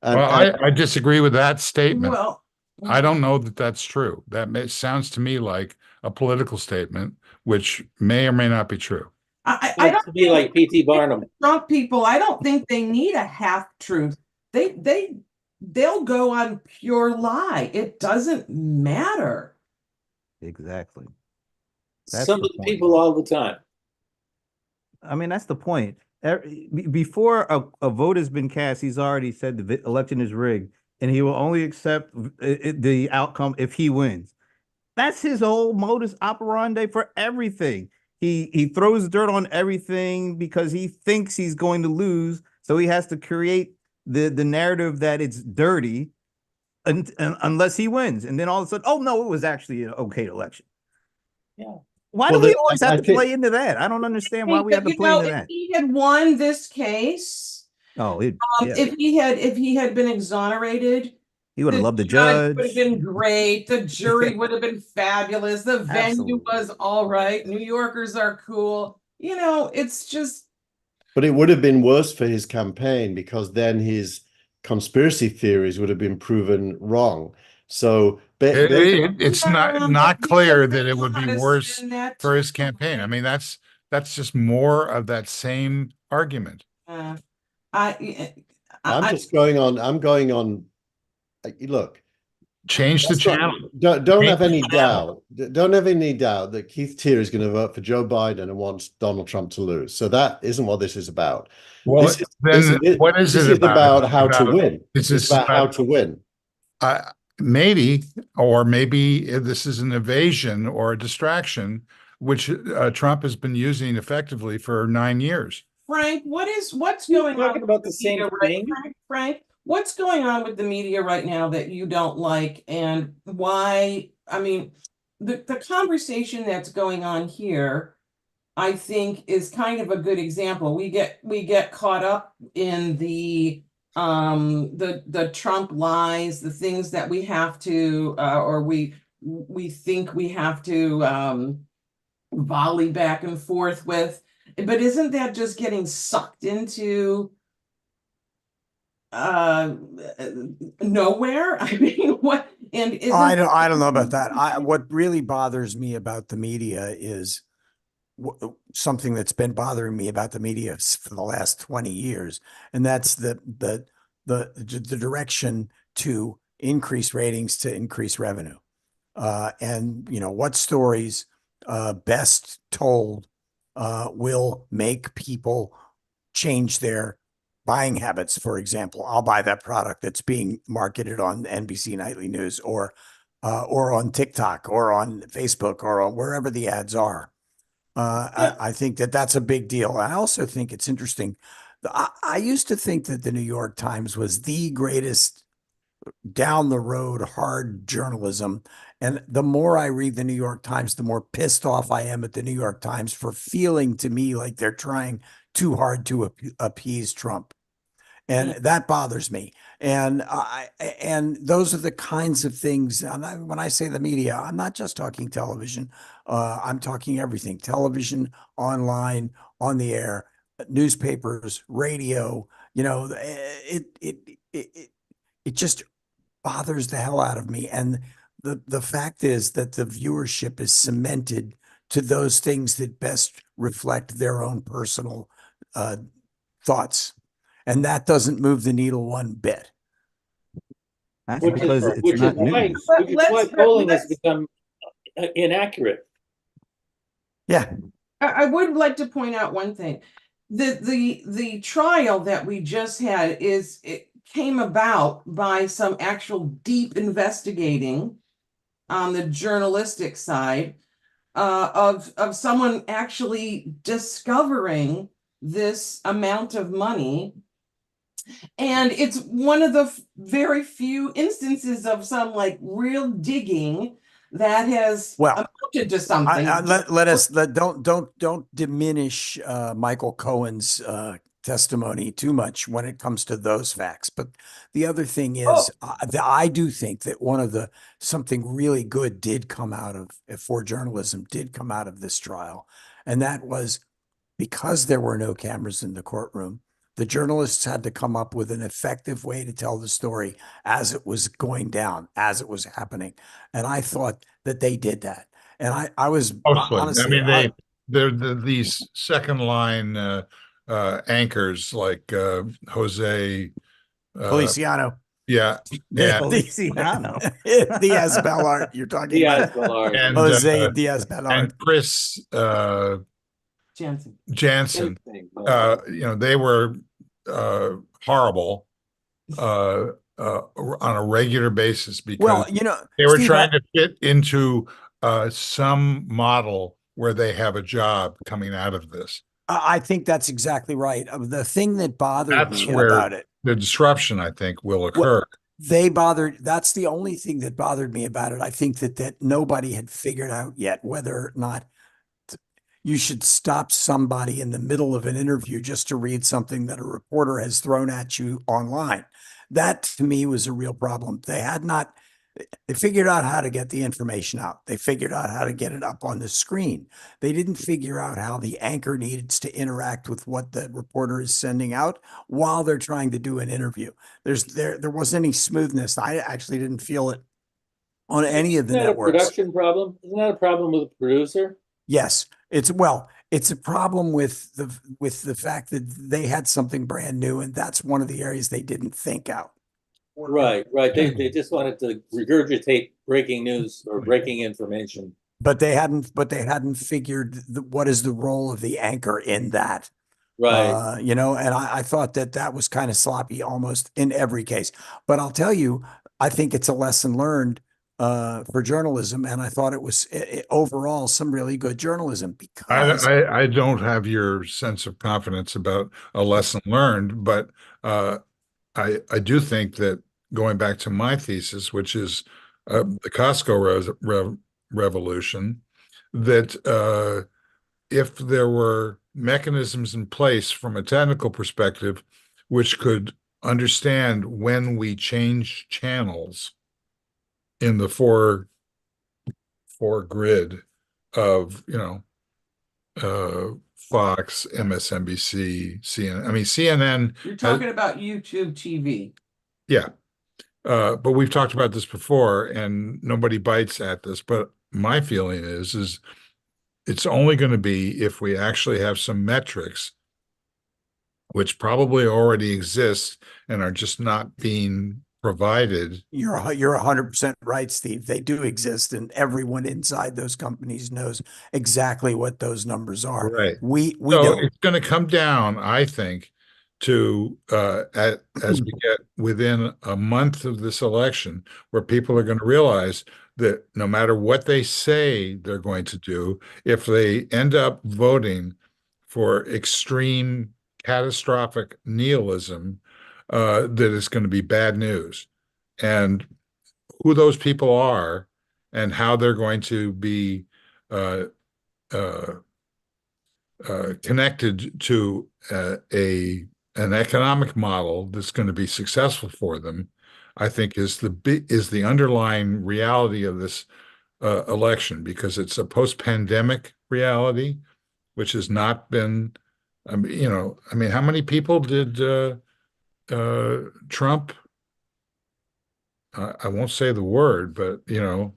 B: And,
E: Well, I disagree with that statement.
A: Well,
E: I don't know that that's true. Sounds to me like a political statement, which may or may not be true.
A: I
D: Sounds
A: don't
D: to me like P.T. Barnum.
A: Trump people, I don't think they need a half truth. They'll go on pure lie. It doesn't matter.
F: Exactly. That's
D: Some
F: the
D: of the
F: point.
D: people all the time.
F: I mean, that's the point. Before a vote has been cast, he's already said the election is rigged, and he will only accept the outcome if he wins. That's his whole modus operandi for everything. He throws dirt on everything because he thinks he's going to lose, so he has to create the narrative that it's dirty, unless he wins, and then all of a sudden, oh no, it was actually an okay election.
D: Yeah.
F: Why do we always have to play into that? I don't understand why we have to play into that.
A: If he had won this case, if he had been exonerated,
F: he would have loved the judge.
A: Would have been great. The jury would have been fabulous. The venue was all right. New Yorkers are cool. It's just.
B: But it would have been worse for his campaign because then his conspiracy theories would have been proven wrong. So
E: it's not clear that it would be worse for his campaign. I mean, that's just more of that same argument.
B: I'm going on. Look,
E: change the channel.
B: Don't have any doubt. Don't have any doubt that Keith Tier is going to vote for Joe Biden and wants Donald Trump to lose. So that isn't what this is about.
E: Well, what is it about?
B: It's about how to win. It's about how to win.
E: Maybe this is an evasion or a distraction, which Trump has been using effectively for 9 years.
A: Frank, what's going on
D: about the same thing?
A: Frank, what's going on with the media right now that you don't like, and why? I mean, the conversation that's going on here, I think, is kind of a good example. We get caught up in the Trump lies, the things that we have to, or we think we have to volley back and forth with. But isn't that just getting sucked into nowhere? I mean, what? And
C: I don't know about that. What really bothers me about the media is something that's been bothering me about the media for the last 20 years, and that's the direction to increase ratings, to increase revenue, and what stories best told will make people change their buying habits. For example, I'll buy that product that's being marketed on NBC Nightly News or on TikTok or on Facebook or on wherever the ads are. I think that's a big deal. I also think it's interesting. I used to think that the New York Times was the greatest down the road hard journalism. And the more I read the New York Times, the more pissed off I am at the New York Times for feeling to me like they're trying too hard to appease Trump. And that bothers me. And those are the kinds of things. When I say the media, I'm not just talking television. I'm talking everything: television, online, on the air, newspapers, radio. It just bothers the hell out of me. And the fact is that the viewership is cemented to those things that best reflect their own personal thoughts. And that doesn't move the needle one bit.
F: That's because it's not news.
D: Which is why polling has become inaccurate.
C: Yeah.
A: I would like to point out one thing. The trial that we just had it came about by some actual deep investigating on the journalistic side of someone actually discovering this amount of money. And it's one of the very few instances of some like real digging that has amounted to something.
C: Don't diminish Michael Cohen's testimony too much when it comes to those facts. But the other thing
A: Oh.
C: is, I do think that something really good did come out of, for journalism, did come out of this trial. And that was because there were no cameras in the courtroom, the journalists had to come up with an effective way to tell the story as it was going down, as it was happening. And I thought that they did that. And I was
E: Mostly.
C: honestly,
E: I mean, they're these second line anchors like Jose.
C: Feliciano,
E: Yeah, and
F: Feliciano.
C: Diaz Ballard, you're talking
D: Diaz
C: about
D: Ballard.
E: and
C: Jose Diaz Ballard.
E: and Chris
A: Jansen.
E: Jansen.
D: Interesting.
E: You know, they were horrible on a regular basis because
C: Well, you know,
E: they were
C: Steve,
E: trying to fit into some model where they have a job coming out of this.
C: I think that's exactly right. The thing that bothered
E: That's
C: me
E: where
C: about it,
E: the disruption, I think, will occur.
C: that's the only thing that bothered me about it. I think that nobody had figured out yet whether or not you should stop somebody in the middle of an interview just to read something that a reporter has thrown at you online. That to me was a real problem. They figured out how to get the information out. They figured out how to get it up on the screen. They didn't figure out how the anchor needs to interact with what the reporter is sending out while they're trying to do an interview. There wasn't any smoothness. I actually didn't feel it on any of the
D: Isn't that a
C: networks.
D: production problem? Isn't that a problem with the producer?
C: Yes, it's a problem with the fact that they had something brand new, and that's one of the areas they didn't think out.
D: Right. They just wanted to regurgitate breaking news or breaking information.
C: But they hadn't figured what is the role of the anchor in that.
D: Right.
C: You know, and I thought that was kind of sloppy almost in every case. But I'll tell you, I think it's a lesson learned for journalism, and I thought it was overall some really good journalism because
E: I don't have your sense of confidence about a lesson learned, but I do think that going back to my thesis, which is the Costco revolution, that if there were mechanisms in place from a technical perspective, which could understand when we change channels in the four grid of, you know, Fox, MSNBC, CNN. I mean, CNN.
A: You're talking about YouTube TV.
E: Yeah. But we've talked about this before and nobody bites at this. But my feeling is it's only going to be if we actually have some metrics, which probably already exist and are just not being provided.
C: You're 100% right, Steve. They do exist, and everyone inside those companies knows exactly what those numbers are.
E: Right.
C: We
E: So
C: don't.
E: it's going to come down, I think, to as we get within a month of this election, where people are going to realize that no matter what they say they're going to do, if they end up voting for extreme catastrophic nihilism, that it's going to be bad news. And who those people are and how they're going to be connected to an economic model that's going to be successful for them, I think is the underlying reality of this election, because it's a post-pandemic reality, which has not been, you know, I mean, how many people did Trump? I won't say the word, but you know,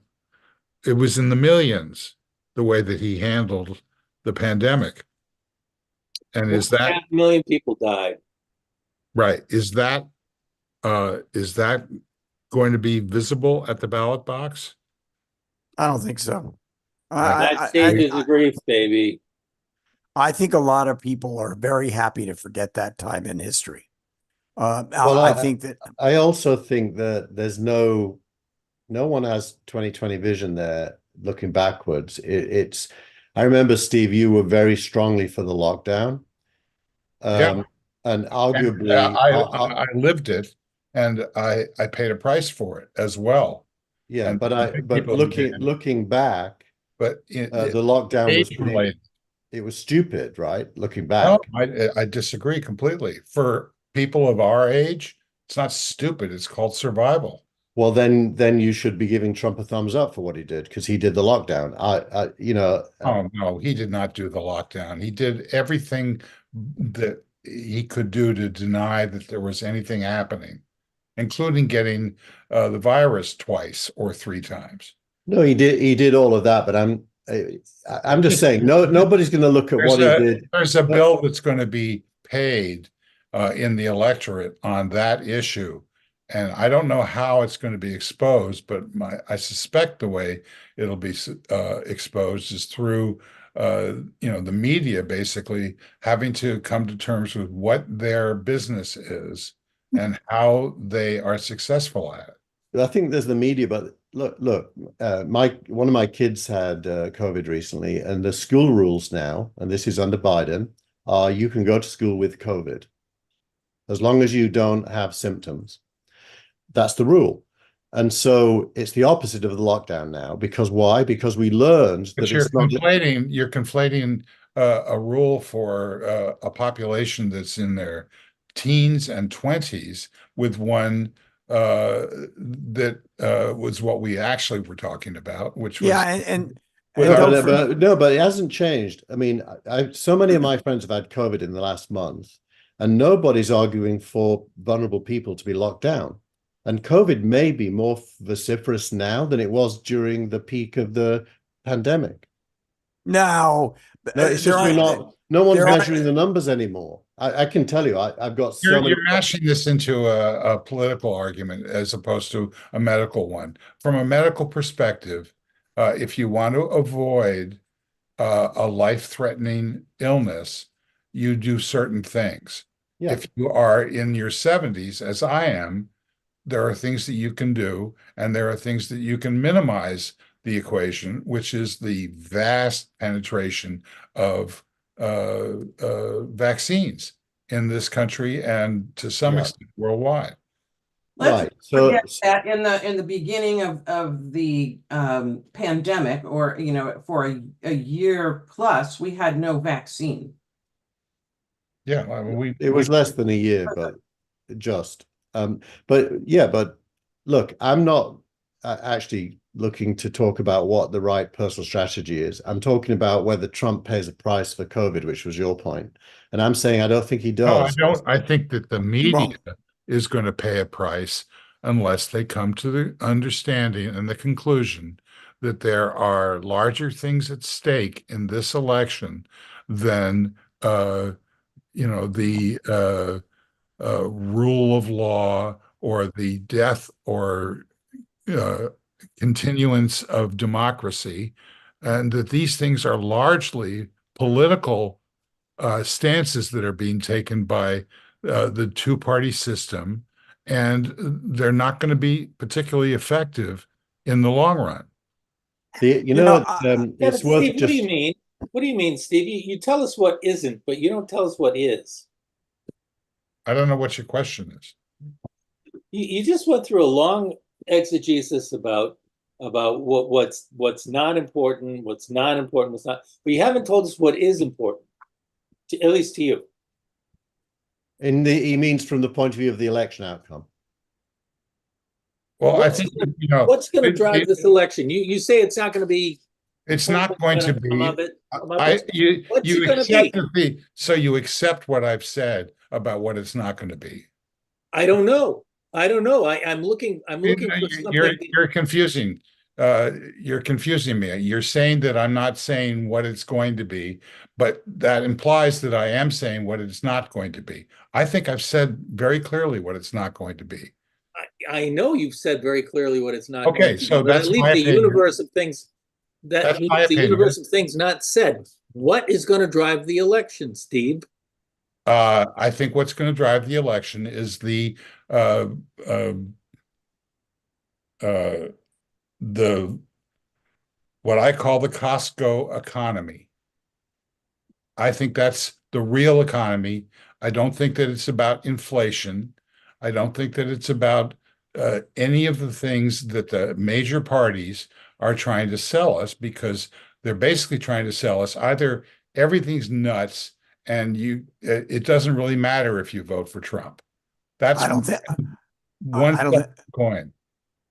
E: it was in the millions the way that he handled the pandemic. And is that
D: 500,000 people died?
E: right? Is that going to be visible at the ballot box?
C: I don't think so.
D: That stage is a grief, baby.
C: I think a lot of people are very happy to forget that time in history.
B: Well,
C: I think that
B: I also think that there's no one has 2020 vision there looking backwards. I remember, Steve, you were very strongly for the lockdown.
E: Yeah.
B: And arguably
E: I lived it, and I paid a price for it as well.
B: yeah,
E: And
B: but
E: I think
B: but
E: people
B: looking back,
E: but
B: the lockdown was
E: age-related.
B: it was stupid, right? Looking
E: No,
B: back.
E: I disagree completely. For people of our age, it's not stupid. It's called survival.
B: Well, then you should be giving Trump a thumbs up for what he did because he did the lockdown.
E: Oh, no, he did not do the lockdown. He did everything that he could do to deny that there was anything happening, including getting the virus twice or three times.
B: no, he did all of that. But I'm just saying, nobody's going to look at what he did.
E: There's a bill that's going to be paid in the electorate on that issue. And I don't know how it's going to be exposed, but I suspect the way it'll be exposed is through the media basically having to come to terms with what their business is and how they are successful at it.
B: I think there's the media, but look, one of my kids had COVID recently, and the school rules now, and this is under Biden, are you can go to school with COVID as long as you don't have symptoms. That's the rule. And so it's the opposite of the lockdown now. Because why? Because we learned
E: But
B: that it's not.
E: you're conflating a rule for a population that's in their teens and 20s with one that was what we actually were talking about, which was
C: Yeah, and
B: No,
C: don't
B: but it hasn't changed. I mean, so many of my friends have had COVID in the last month, and nobody's arguing for vulnerable people to be locked down. And COVID may be more vociferous now than it was during the peak of the pandemic.
C: No,
B: It's just no one's measuring the numbers anymore. I can tell you, I've got so many.
E: You're mashing this into a political argument as opposed to a medical one. From a medical perspective, if you want to avoid a life-threatening illness, you do certain things.
B: Yeah.
E: If you are in your 70s, as I am, there are things that you can do, and there are things that you can minimize the equation, which is the vast penetration of vaccines in this country and to some extent worldwide.
A: Let's
B: Right.
A: forget that in the beginning of the pandemic, or for a year plus, we had no vaccine.
E: Yeah, I mean,
B: it was less than a year, but but look, I'm not actually looking to talk about what the right personal strategy is. I'm talking about whether Trump pays a price for COVID, which was your point. And I'm saying I don't think he does.
E: No, I don't. I think that the media is going to pay a price unless they come to the understanding and the conclusion that there are larger things at stake in this election than the rule of law or the death or continuance of democracy, and that these things are largely political stances that are being taken by the two-party system, and they're not going to be particularly effective in the long run.
B: It's worth
D: Steve, what do you mean? What do you mean, Steve? You tell us what isn't, but you don't tell us what is.
E: I don't know what your question is.
D: You just went through a long exegesis about what's not important, what's not, but you haven't told us what is important, at least to you.
B: He means from the point of view of the election outcome.
E: Well,
D: I think what's going to drive this election. You say it's not going to be.
E: It's not going to be. You accept what I've said about what it's not going to be.
D: I don't know. I'm looking for something.
E: You're confusing. You're confusing me. You're saying that I'm not saying what it's going to be, but that implies that I am saying what it's not going to be. I think I've said very clearly what it's not going to be.
D: I know you've said very clearly what it's not.
E: Okay, so that's
D: at least
E: my
D: the
E: opinion.
D: universe of things. That leaves the universe of things not said. What is going to drive the election, Steve?
E: I think what's going to drive the election is the what I call the Costco economy. I think that's the real economy. I don't think that it's about inflation. I don't think that it's about any of the things that the major parties are trying to sell us, because they're basically trying to sell us either everything's nuts, and it doesn't really matter if you vote for Trump. That's
C: I don't think,
E: one
C: I don't,
E: flip
C: thi-
E: of the coin.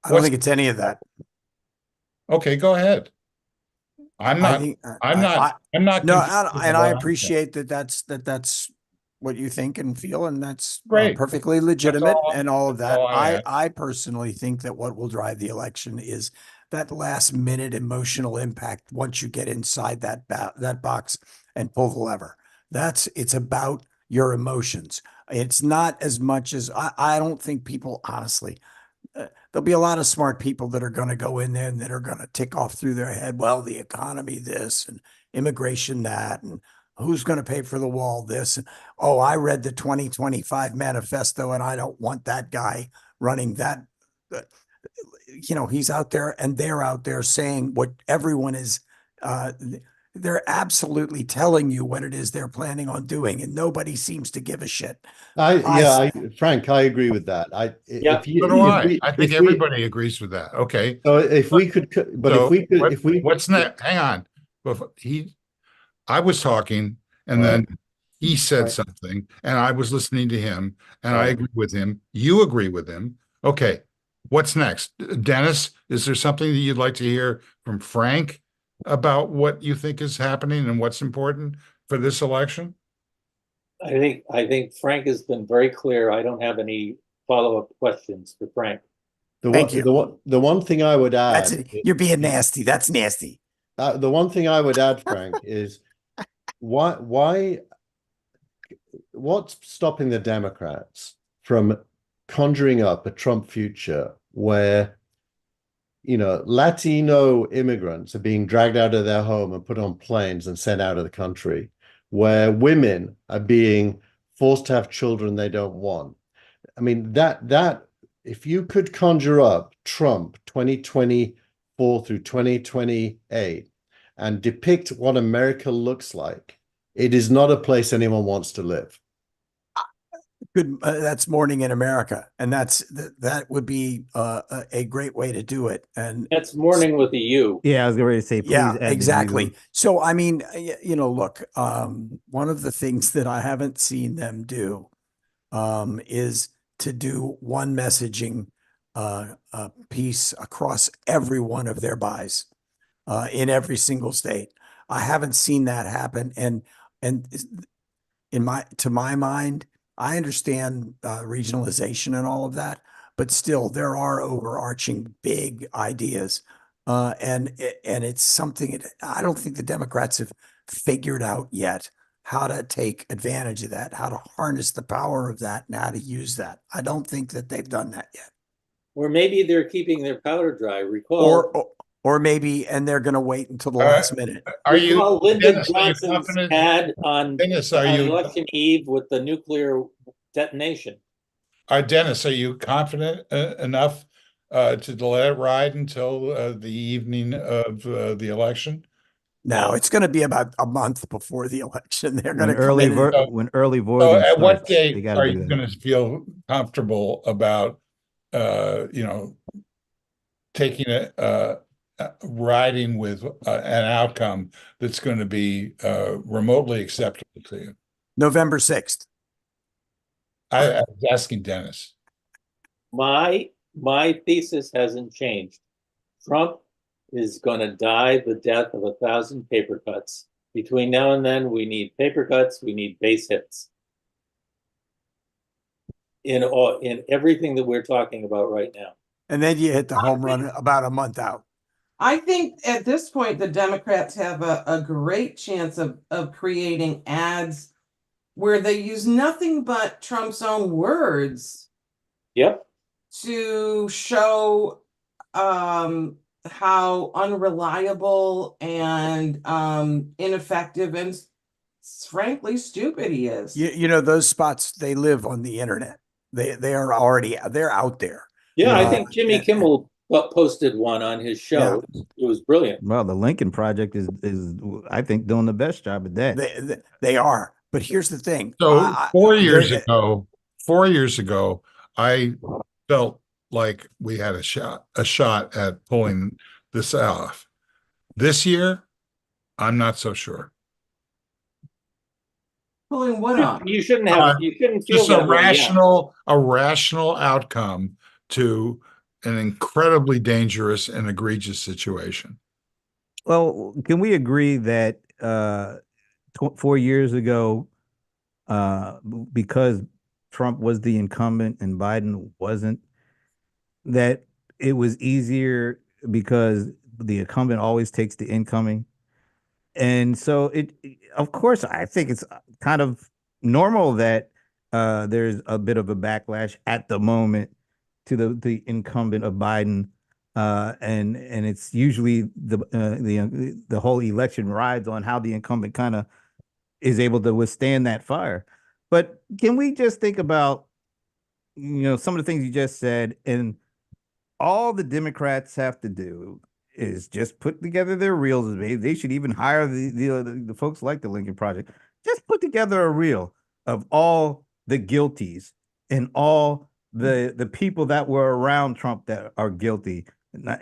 C: I don't think it's any of that.
E: Okay, go ahead. I'm
C: I
E: not.
C: think,
E: I'm not. I'm not.
C: no,
E: confused
C: and
E: about
C: I
E: what I'm saying.
C: appreciate that's what you think and feel, and that's
E: Great.
C: perfectly legitimate
E: all-
C: and all of
E: that's
C: that.
E: all I ask.
C: I personally think that what will drive the election is that last minute emotional impact once you get inside that box and pull the lever. It's about your emotions. It's not as much as I don't think people honestly. There'll be a lot of smart people that are going to go in there and that are going to tick off through their head, well, the economy this and immigration that, and who's going to pay for the wall this. And, oh, I read the 2025 manifesto and I don't want that guy running that. He's out there and they're out there saying what everyone is. They're absolutely telling you what it is they're planning on doing, and nobody seems to give a shit.
B: Frank, I agree with that.
D: Yeah,
E: So do I. I think everybody agrees with that. Okay.
B: So if we could, but
E: So
B: if we,
E: what's next? Hang on. I was talking, and
B: Right.
E: then he said
B: Right.
E: something, and I was listening to him, and I
B: Right.
E: agree with him. You agree with him. Okay. What's next? Dennis, is there something that you'd like to hear from Frank about what you think is happening and what's important for this election?
D: I think Frank has been very clear. I don't have any follow-up questions for Frank.
C: Thank you.
B: The one thing I would
C: That's
B: add,
C: it. You're being nasty. That's nasty.
B: the one thing I would add, Frank, is what's stopping the Democrats from conjuring up a Trump future where, Latino immigrants are being dragged out of their home and put on planes and sent out of the country, where women are being forced to have children they don't want. I mean, that if you could conjure up Trump 2024 through 2028 and depict what America looks like, it is not a place anyone wants to live.
C: Good. That's Morning in America, and that would be a great way to do it. And
D: That's Morning with a U.
F: Yeah, I was going to say, please
C: yeah,
F: add the
C: exactly.
F: U.
C: So, I mean, look, one of the things that I haven't seen them do is to do one messaging piece across every one of their buys in every single state. I haven't seen that happen, and to my mind, I understand regionalization and all of that, but still there are overarching big ideas. And it's something I don't think the Democrats have figured out yet how to take advantage of that, how to harness the power of that, and how to use that. I don't think that they've done that yet.
D: Or maybe they're keeping their powder dry. Recall,
C: Or maybe, and they're going to wait until the last minute.
D: recall Lyndon
E: Dennis,
D: Johnson's
E: confident?
D: ad on
E: Dennis,
D: election eve with the nuclear detonation.
E: Dennis, are you confident enough to let it ride until the evening of the election?
C: No, it's going to be about a month before the election. They're going
F: When
C: to come in.
F: when early
E: So
F: voting
E: at what
F: starts, they
E: date
F: got
E: are
F: to
E: you
F: do
E: going
F: that.
E: to feel comfortable about, taking riding with an outcome that's going to be remotely acceptable to you?
C: November 6th.
E: I was asking Dennis.
D: My thesis hasn't changed. Trump is going to die the death of 1,000 paper cuts. Between now and then, we need paper cuts. We need base hits. In everything that we're talking about right now.
C: And then you hit the home run about a month out.
A: I think at this point, the Democrats have a great chance of creating ads where they use nothing but Trump's own words.
D: Yep.
A: To show how unreliable and ineffective and frankly stupid he is.
C: Those spots, they live on the internet. They're out there.
D: Yeah, I think Jimmy Kimmel posted one on his show. Yeah. It was brilliant.
F: Well, the Lincoln Project is I think doing the best job at that.
C: They are. But here's the thing.
E: So 4 years ago, I felt like we had a shot at pulling this off. This year, I'm not so sure.
A: Pulling what up?
D: You shouldn't have. You shouldn't feel
E: Just
D: that way. Yeah.
E: a rational outcome to an incredibly dangerous and egregious situation.
F: Well, can we agree that 4 years ago, because Trump was the incumbent and Biden wasn't, that it was easier because the incumbent always takes the incoming? And so of course, I think it's kind of normal that there's a bit of a backlash at the moment to the incumbent of Biden, and it's usually the whole election rides on how the incumbent kind of is able to withstand that fire. But can we just think about some of the things you just said, and all the Democrats have to do is just put together their reels. They should even hire the folks like the Lincoln Project. Just put together a reel of all the guilties and all the people that were around Trump that are guilty,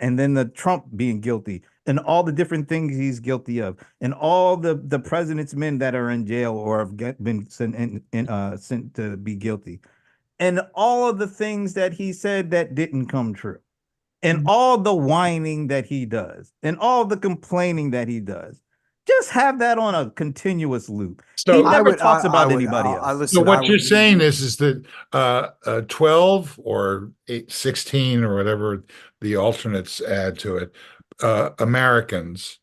F: and then the Trump being guilty, and all the different things he's guilty of, and all the president's men that are in jail or have been sent to be guilty, and all of the things that he said that didn't come true, and all the whining that he does, and all the complaining that he does. Just have that on a continuous loop. He
E: So,
F: never talks about anybody
C: I
F: else.
C: listen.
E: so what you're saying is that 12 or 16 or whatever the alternates add to it, Americans,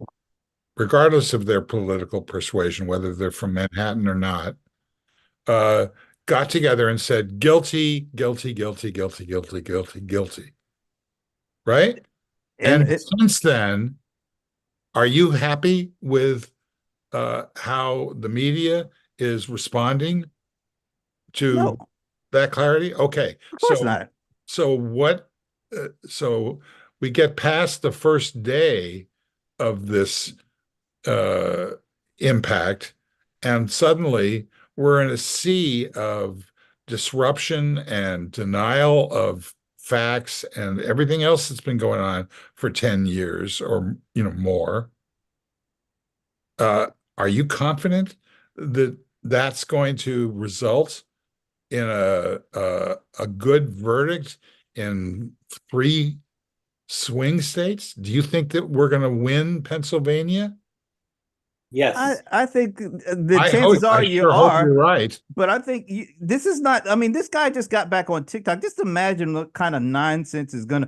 E: regardless of their political persuasion, whether they're from Manhattan or not, got together and said guilty, guilty, guilty, guilty, guilty, guilty, guilty. Right? And since then, are you happy with how the media is responding to
F: No,
E: that clarity? Okay.
F: of course not.
E: So what? So we get past the first day of this impact, and suddenly we're in a sea of disruption and denial of facts and everything else that's been going on for 10 years or more. Are you confident that that's going to result in a good verdict in 3 swing states? Do you think that we're going to win Pennsylvania?
D: Yes.
F: I think the chances are you
E: sure hope
F: are.
E: you're right.
F: But I think this is not. I mean, this guy just got back on TikTok. Just imagine what kind of nonsense is gonna.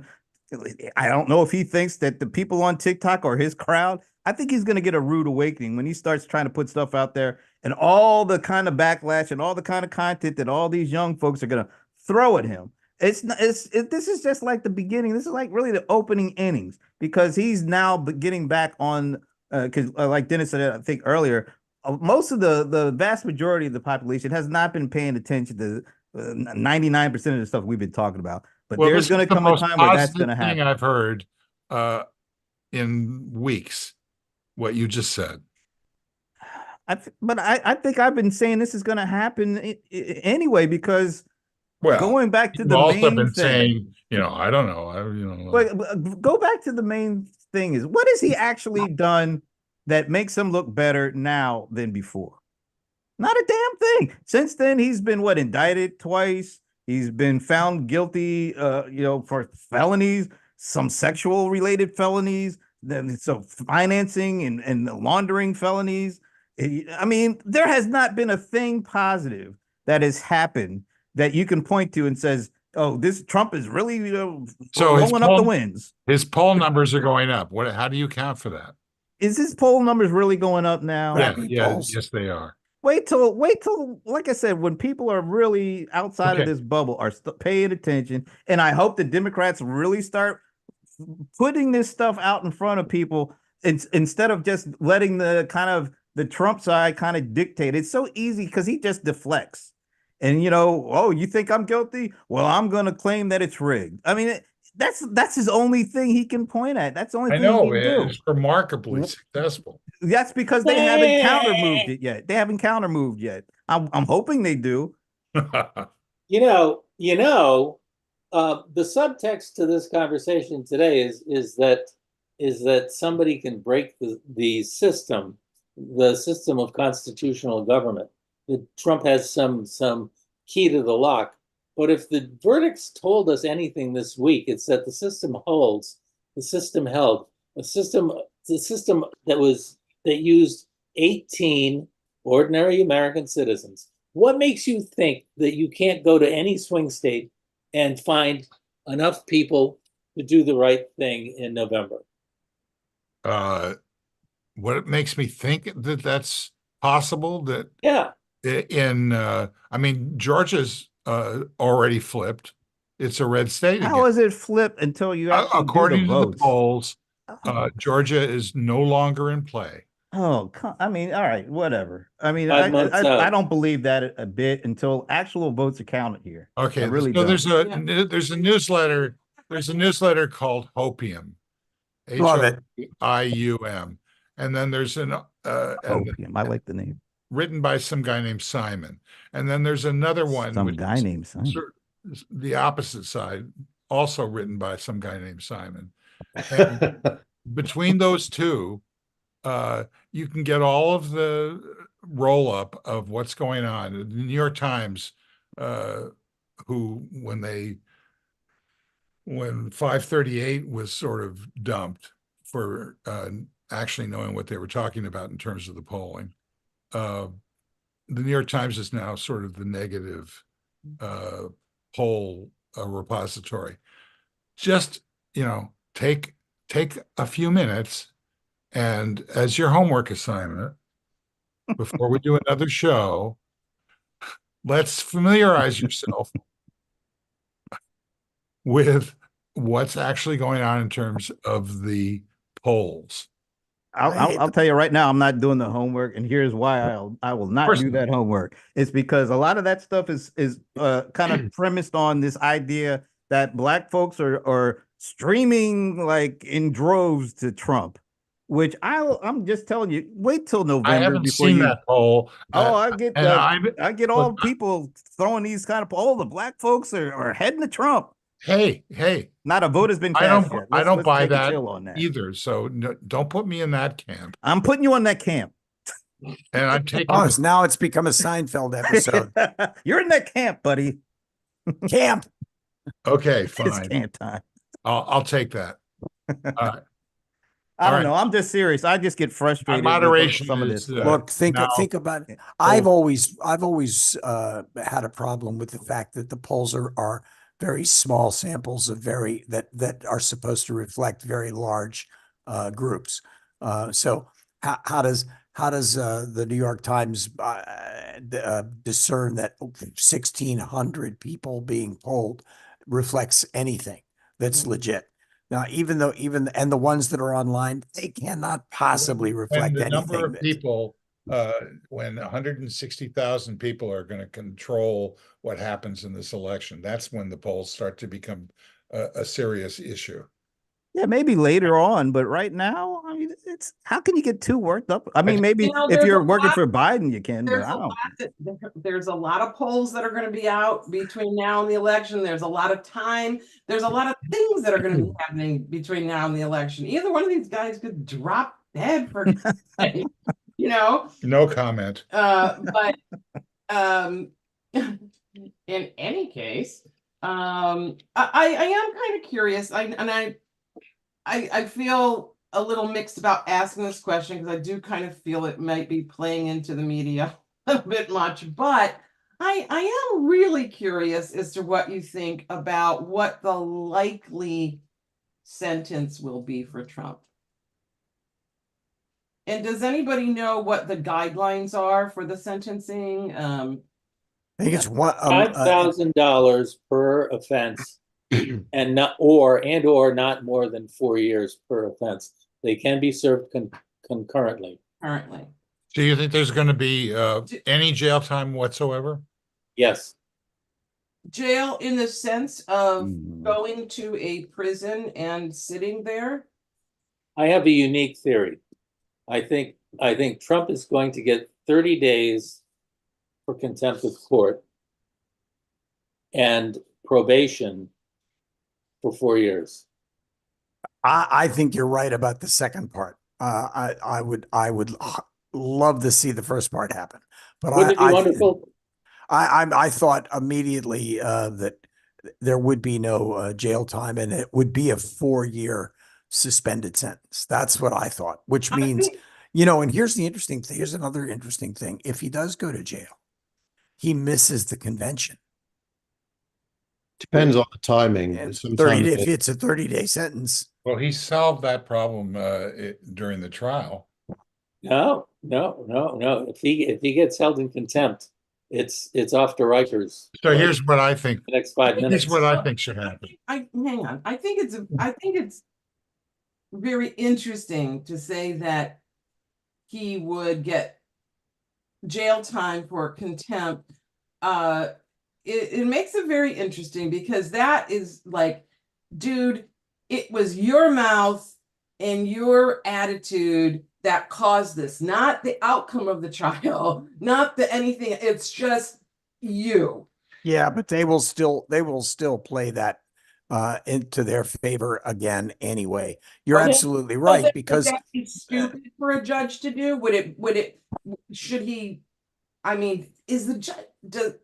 F: I don't know if he thinks that the people on TikTok are his crowd. I think he's gonna get a rude awakening when he starts trying to put stuff out there, and all the kind of backlash and all the kind of content that all these young folks are gonna throw at him. This is just like the beginning. This is like really the opening innings, because he's now getting back on. Because like Dennis said, I think earlier, most of the vast majority of the population has not been paying attention to 99% of the stuff we've been talking about. But
E: Well,
F: there's going to come a time where that's going to happen.
E: I've heard in weeks, what you just said.
F: But I think I've been saying this is going to happen anyway, because going back to the
E: also
F: main
E: been
F: thing,
E: saying, I don't know.
F: But go back to the main thing is, what has he actually done that makes him look better now than before? Not a damn thing. Since then, he's been indicted twice. He's been found guilty, for felonies, some sexual related felonies, then so financing and laundering felonies. I mean, there has not been a thing positive that has happened that you can point to and says, "Oh, this Trump is really rolling up the wins."
E: His poll numbers are going up. How do you account for that?
F: Is his poll numbers really going up now?
E: Yes, they are.
F: Wait till, like I said, when people are really outside of this bubble, are paying attention, and I hope the Democrats really start putting this stuff out in front of people instead of just letting the Trump side kind of dictate. It's so easy because he just deflects. And you think I'm guilty? Well, I'm going to claim that it's rigged. I mean, that's his only thing he can point at. That's the only thing he can do.
E: It's remarkably successul.
F: That's because they haven't counter-moved it yet. They haven't counter-moved yet. I'm hoping they do.
D: The subtext to this conversation today is that somebody can break the system of constitutional government. that Trump has some key to the lock. But if the verdicts told us anything this week, it's that the system holds, the system held, the system that used 18 ordinary American citizens. What makes you think that you can't go to any swing state and find enough people to do the right thing in November?
E: What makes me think that that's possible, that
D: Yeah.
E: I mean, Georgia's already flipped. It's a red state again.
F: How is it flipped until you actually
E: According
F: do the
E: to the
F: votes?
E: polls, Georgia is no longer in play.
F: Oh, I mean, all right, whatever. I mean,
D: 5 months
F: I
D: out.
F: don't believe that a bit until actual votes are counted here. I
E: Okay,
F: really
E: so
F: don't.
E: there's a newsletter called Hopium,
C: Love it.
E: HOIUM, and then there's and
F: Opium. I like the name.
E: written by some guy named Simon, and then there's another one
F: Some
E: which
F: guy
E: is
F: named Simon.
E: the opposite side, also written by some guy named Simon. And between those two, you can get all of the roll up of what's going on. The New York Times, who when 538 was sort of dumped for actually knowing what they were talking about in terms of the polling, the New York Times is now sort of the negative poll repository. Just, take a few minutes, and as your homework assignment, before we do another show, let's familiarize yourself with what's actually going on in terms of the polls.
F: I'll tell you right now, I'm not doing the homework, and here's why I will not do that homework. It's because a lot of that stuff is kind of premised on this idea that black folks are streaming like in droves to Trump, which I'm just telling you, wait till November
E: I haven't
F: before
E: seen
F: you.
E: that poll.
F: I get all
E: look,
F: people throwing these kind of the black folks are heading to Trump.
E: Hey,
F: Not a vote has been
E: I
F: cast
E: don't
F: yet.
E: I don't
F: Let's
E: buy
F: take a
E: that
F: chill on that.
E: either. So don't put me in that camp.
F: I'm putting you on that camp.
E: And I'm taking
C: Oh, now it's become a Seinfeld episode.
F: You're in that camp, buddy.
C: Camp.
E: okay,
F: It's
E: fine.
F: camp time.
E: I'll take that.
F: I don't
E: right.
F: know. I'm just serious. I just get frustrated
E: moderation
F: with some of
E: is,
F: this. Stuff.
C: Look, think
E: now-
C: about it. I've always had a problem with the fact that the polls are very small samples of that are supposed to reflect very large groups. So how does the New York Times discern that 1,600 people being polled reflects anything that's legit? Now, even the ones that are online, they cannot possibly reflect
E: when the
C: anything.
E: number of people, when 160,000 people are going to control what happens in this election, that's when the polls start to become a serious issue.
F: Yeah, maybe later on, but right now, I mean, it's how can you get too worked up? I mean, maybe if you're working for Biden, you can. But I don't.
A: There's a lot of polls that are going to be out between now and the election. There's a lot of time. There's a lot of things that are going to be happening between now and the election. Either one of these guys could drop dead for,
E: No comment.
A: But in any case, I am kind of curious. I feel a little mixed about asking this question because I do kind of feel it might be playing into the media a little bit much, but I am really curious as to what you think about what the likely sentence will be for Trump. And does anybody know what the guidelines are for the sentencing?
C: I think it's
D: $5,000 per offense, and not more than 4 years per offense. They can be served concurrently.
A: Currently,
E: Do you think there's going to be any jail time whatsoever?
D: Yes.
A: jail in the sense of going to a prison and sitting there.
D: I have a unique theory. I think Trump is going to get 30 days for contempt of court and probation for 4 years.
C: I think you're right about the second part. I would love to see the first part happen, But
D: Wouldn't it be wonderful?
C: I thought immediately that there would be no jail time, and it would be a 4-year suspended sentence. That's what I thought, which
A: I
C: means,
A: think-
C: and here's the interesting thing. Here's another interesting thing. If he does go to jail, he misses the convention.
B: Depends on the timing.
C: And
B: Sometimes
C: if it's a 30-day sentence.
E: Well, he solved that problem during the trial.
D: No. If he gets held in contempt, it's off to Rikers.
E: So
D: like,
E: here's what I think.
D: the next 5 minutes.
E: Here's what I think should happen.
A: Hang on. I think it's very interesting to say that he would get jail time for contempt. It makes it very interesting because that is like, dude, it was your mouth and your attitude that caused this, not the outcome of the trial, not the anything. It's just you.
C: Yeah, but they will still play that into their favor again anyway. You're
A: Okay.
C: absolutely
A: So
C: right,
A: then,
C: because
A: would that be stupid for a judge to do? Should he? I mean, is the judge? Can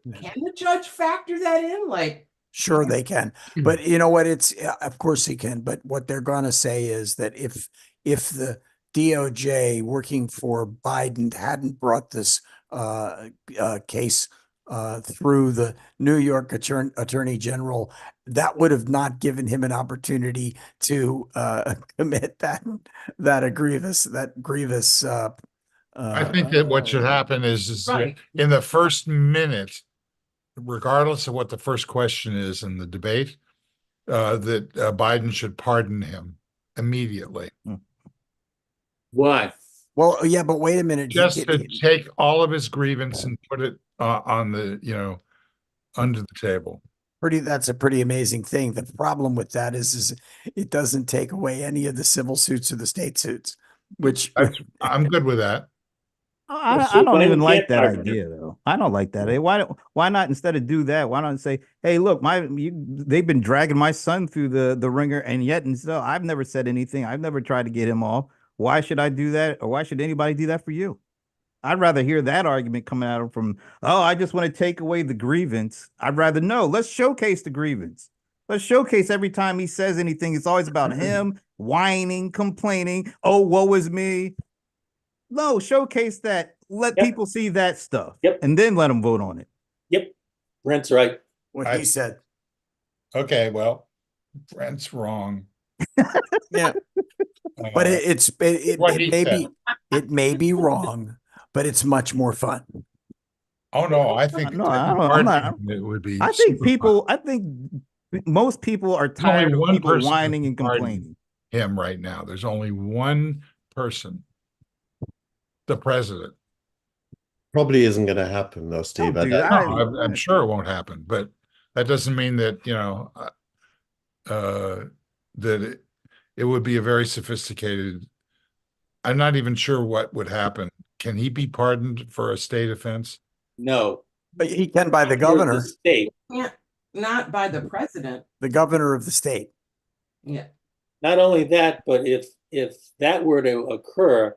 A: the judge factor that in? Like,
C: sure they can. But you know what? It's of course he can. But what they're going to say is that if the DOJ working for Biden hadn't brought this case through the New York Attorney General, that would have not given him an opportunity to commit that grievous.
E: I think that what should happen is
A: Right.
E: in the first minute, regardless of what the first question is in the debate, that Biden should pardon him immediately.
D: Why?
C: Well, yeah, but wait a minute.
E: Just to take all of his grievance and put it on the, under the table.
C: That's a pretty amazing thing. The problem with that is it doesn't take away any of the civil suits or the state suits, which
E: I'm good with that.
F: I don't even
D: Biden
F: like
D: can't
F: that
D: pardon him.
F: idea though. I don't like that. Why not instead of do that? Why not say, hey, look, they've been dragging my son through the ringer, and yet and so I've never said anything. I've never tried to get him off. Why should I do that? Or why should anybody do that for you? I'd rather hear that argument coming out from, oh, I just want to take away the grievance. I'd rather no, let's showcase the grievance. Let's showcase every time he says anything, it's always about him whining, complaining. Oh, woe is me. No, showcase that. Let
D: Yep.
F: people see that stuff.
D: Yep.
F: And then let them vote on it.
D: Yep. Brent's right.
C: what he said.
E: Okay, well, Brent's wrong.
C: Yeah, but
E: What he
C: it may be wrong, but it's much more fun.
E: Oh no, I think
F: No, I'm not.
E: it would be.
F: I think
E: super
F: I think most people are
E: There's only
F: tired of
E: one
F: people
E: person
F: whining
E: that
F: and
E: can pardon
F: complaining.
E: him right now. There's only one person, the president.
B: probably isn't going to happen though, Steve.
F: Don't do
B: don't-
F: that.
E: No, I'm sure it won't happen, but that doesn't mean that, that it would be a very sophisticated. I'm not even sure what would happen. Can he be pardoned for a state offense?
D: No.
C: But he can by the
D: For
C: governor,
D: the state.
A: can't not by the president.
C: the governor of the state.
A: Yeah.
D: Not only that, but if that were to occur,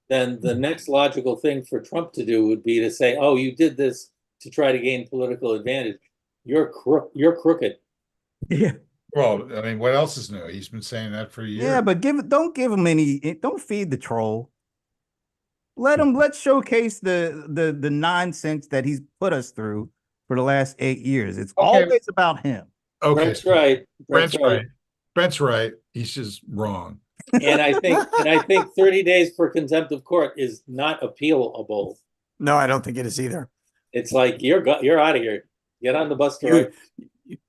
D: then the next logical thing for Trump to do would be to say, "Oh, you did this to try to gain political advantage. You're crooked."
F: Yeah.
E: Well, I mean, what else is new? He's been saying that for years.
F: Yeah, but don't give him don't feed the troll. Let's showcase the nonsense that he's put us through for the last 8 years. It's
E: Okay.
F: always about him.
E: Okay,
D: Brent's right.
E: Brent's right. Brent's right. He's just wrong.
D: And I think 30 days for contempt of court is not appealable.
C: No, I don't think it is either.
D: It's like you're out of here. Get on the bus to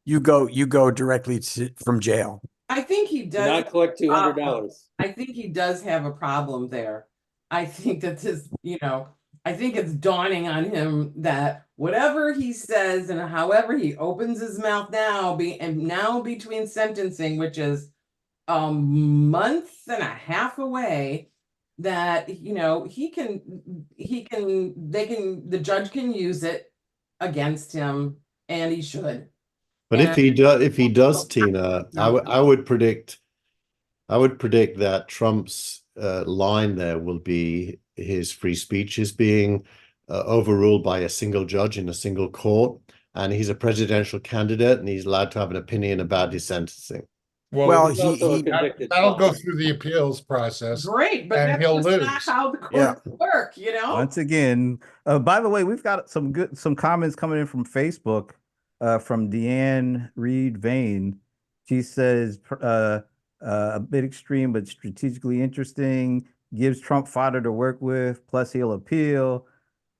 C: You go directly from jail.
A: I think he does.
D: not collect $200.
A: I think he does have a problem there. I think that I think it's dawning on him that whatever he says and however he opens his mouth now, between sentencing, which is a month and a half away, that the judge can use it against him, and he should.
B: But if he does, Tina, I would predict that Trump's line there will be his free speech is being overruled by a single judge in a single court, and he's a presidential candidate, and he's allowed to have an opinion about his sentencing.
C: Well,
D: He's also a
C: he
D: convicted
E: That'll go
D: felon.
E: through the appeals process.
A: Great, but
E: And
A: that's
E: he'll
A: just not
E: lose.
A: how the
C: Yeah.
A: courts work, you know?
F: Once again, by the way, we've got some comments coming in from Facebook, from Deanne Reed Vane. She says, a bit extreme, but strategically interesting, gives Trump fodder to work with, plus he'll appeal.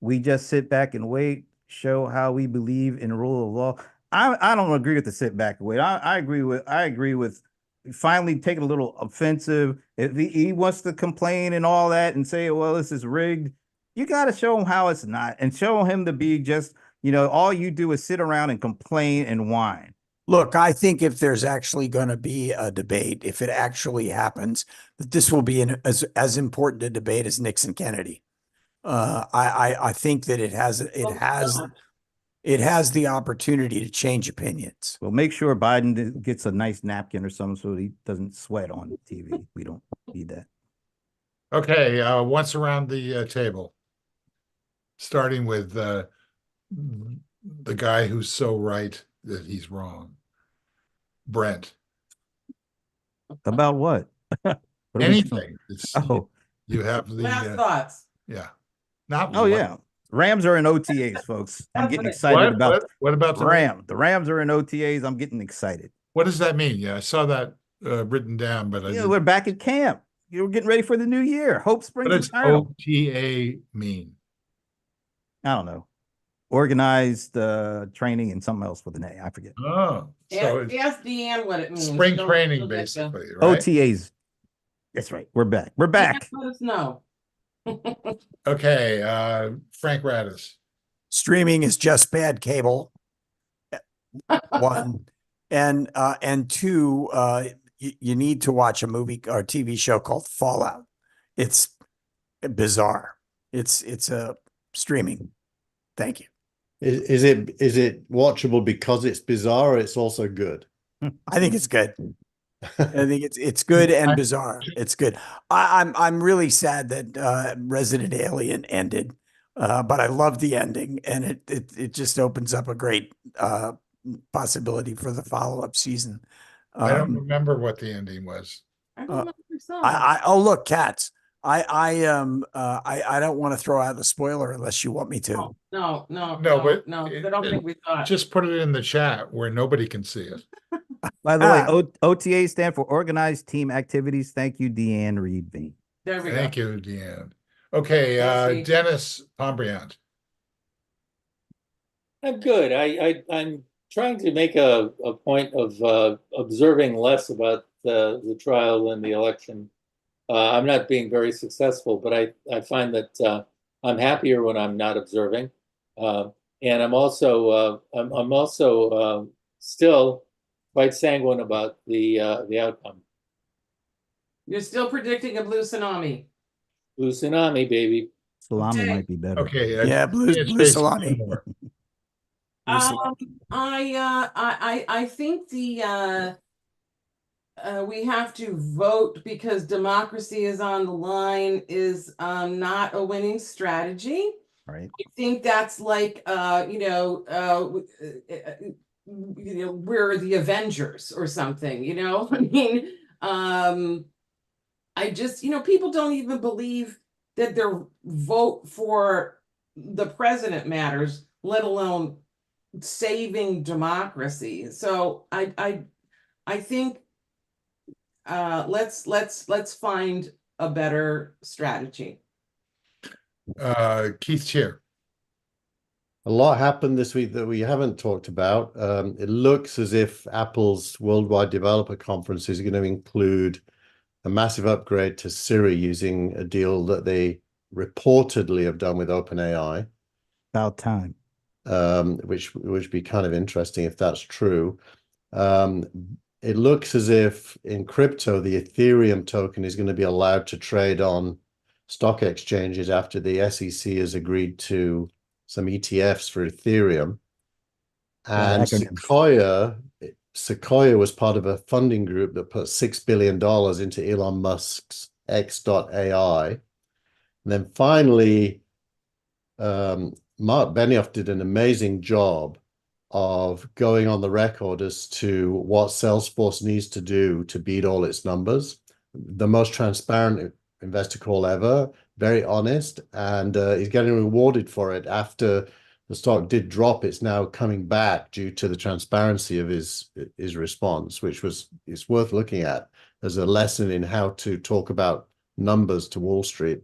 F: We just sit back and wait, show how we believe in rule of law. I don't agree with the sit back and wait. I agree with finally taking a little offensive. If he wants to complain and all that and say, well, this is rigged, you got to show him how it's not, and show him to be just, all you do is sit around and complain and whine.
C: Look, I think if there's actually going to be a debate, if it actually happens, that this will be as important a debate as Nixon Kennedy. I think that it has the opportunity to change opinions.
F: Well, make sure Biden gets a nice napkin or something so he doesn't sweat on TV. We don't need that.
E: Okay, once around the table, starting with the guy who's so right that he's wrong. Brent.
F: About what? What are we doing?
E: Anything.
F: Oh,
E: You have the
A: Last thoughts.
E: yeah. Not
F: oh
E: what-
F: yeah. Rams are in OTAs, folks. I'm getting
A: That's
F: excited
E: What?
F: about
E: What about
F: the Rams. The Rams are in OTAs. I'm getting excited.
E: What does that mean? Yeah, I saw that written down, but I
F: Yeah,
E: didn't.
F: we're back at camp. We're getting ready for the new year. Hope
E: What
F: springs
E: does
F: eternal.
E: OTA mean?
F: I don't know. Organized training and something else with an A. I forget.
E: Oh, so
A: Ask Deanne what it means.
E: spring
A: Don't-
E: training,
A: don't get the-
E: basically, right?
F: OTAs. That's right. We're back. We're back.
A: Let us know.
E: Okay, Frank Radis.
C: Streaming is just bad cable. One, and two, you need to watch a movie or TV show called Fallout. It's bizarre. It's a streaming. Thank you.
B: Is it watchable because it's bizarre, or it's also good?
C: I think it's good. I think it's good and bizarre. It's good. I'm really sad that Resident Alien ended, but I love the ending, and it just opens up a great possibility for the follow-up season.
E: I don't remember what the ending was.
A: I don't know if we saw that.
C: Oh look, cats. I don't want to throw out the spoiler unless you want me to.
A: No,
E: but
A: I don't think we saw it.
E: Just put it in the chat where nobody can see it.
F: By the way, OTA stand for Organized Team Activities. Thank you, Deanne Reed Vane.
A: There we go.
E: Thank you, Deanne. Okay,
A: Thanks, Steve.
E: Dennis Pombriant.
D: I'm good. I'm trying to make a point of observing less about the trial than the election. I'm not being very successful, but I find that I'm happier when I'm not observing, and I'm also still quite sanguine about the outcome.
A: You're still predicting a blue tsunami.
D: Blue tsunami, baby.
F: Salami
A: Okay.
F: might be better.
E: Okay,
C: Yeah, blue
E: Jason
C: salami.
E: Gilmore.
A: I think we have to vote because democracy is on the line is not a winning strategy.
F: Right.
A: I think that's like we're the Avengers or something, I mean, I just, people don't even believe that their vote for the president matters, let alone saving democracy. So I think let's find a better strategy.
E: Keith Cheer.
B: A lot happened this week that we haven't talked about. It looks as if Apple's Worldwide Developer Conference is going to include a massive upgrade to Siri using a deal that they reportedly have done with OpenAI.
F: About time.
B: Which would be kind of interesting if that's true. It looks as if in crypto, the Ethereum token is going to be allowed to trade on stock exchanges after the SEC has agreed to some ETFs for Ethereum. And Sequoia was part of a funding group that put $6 billion into Elon Musk's X.AI. And then finally, Mark Benioff did an amazing job of going on the record as to what Salesforce needs to do to beat all its numbers. The most transparent investor call ever, very honest, and he's getting rewarded for it. After the stock did drop, it's now coming back due to the transparency of his response, which it's worth looking at as a lesson in how to talk about numbers to Wall Street.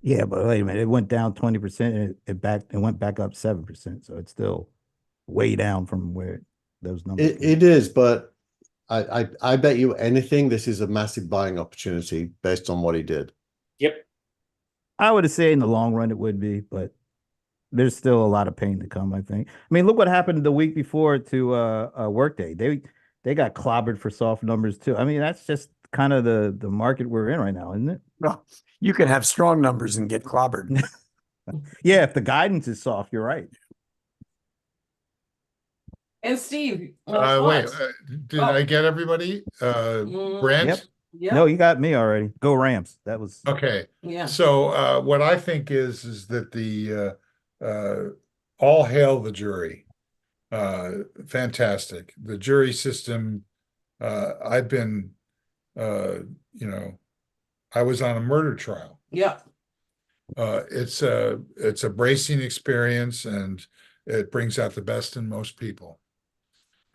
F: Yeah, but wait a minute, it went down 20% and it went back up 7%. So it's still way down from where those numbers came.
B: It is, but I bet you anything this is a massive buying opportunity based on what he did.
D: Yep.
F: I would say in the long run it would be, but there's still a lot of pain to come, I think. I mean, look what happened the week before to Workday. They got clobbered for soft numbers too. I mean, that's just kind of the market we're in right now, isn't it?
C: Well, you can have strong numbers and get clobbered.
F: Yeah, if the guidance is soft, you're right.
A: And Steve,
E: Wait,
A: thoughts?
E: did
A: Oh.
E: I get everybody? Brent?
F: Yep.
A: Yep.
F: No, you got me already. Go Rams. That was
E: Okay.
A: Yeah.
E: So what I think is that the all hail the jury. Fantastic. The jury system, I've been I was on a murder trial.
A: Yep.
E: It's a bracing experience, and it brings out the best in most people.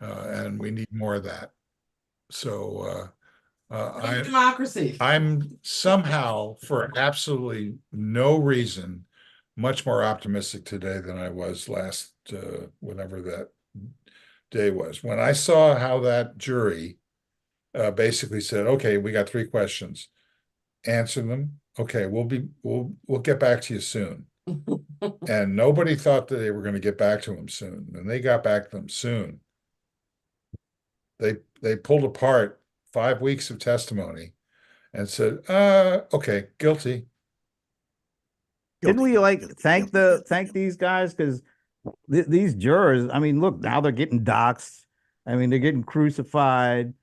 E: And we need more of that. So
A: Democracy.
E: I'm somehow, for absolutely no reason, much more optimistic today than I was last, whenever that day was. When I saw how that jury basically said, okay, we got 3 questions, answer them. Okay, we'll get back to you soon. And nobody thought that they were going to get back to him soon, and they got back to them soon. They pulled apart 5 weeks of testimony and said, okay, guilty.
F: Didn't we thank these guys? Because these jurors, I mean, look, now they're getting doxxed. I mean, they're getting crucified,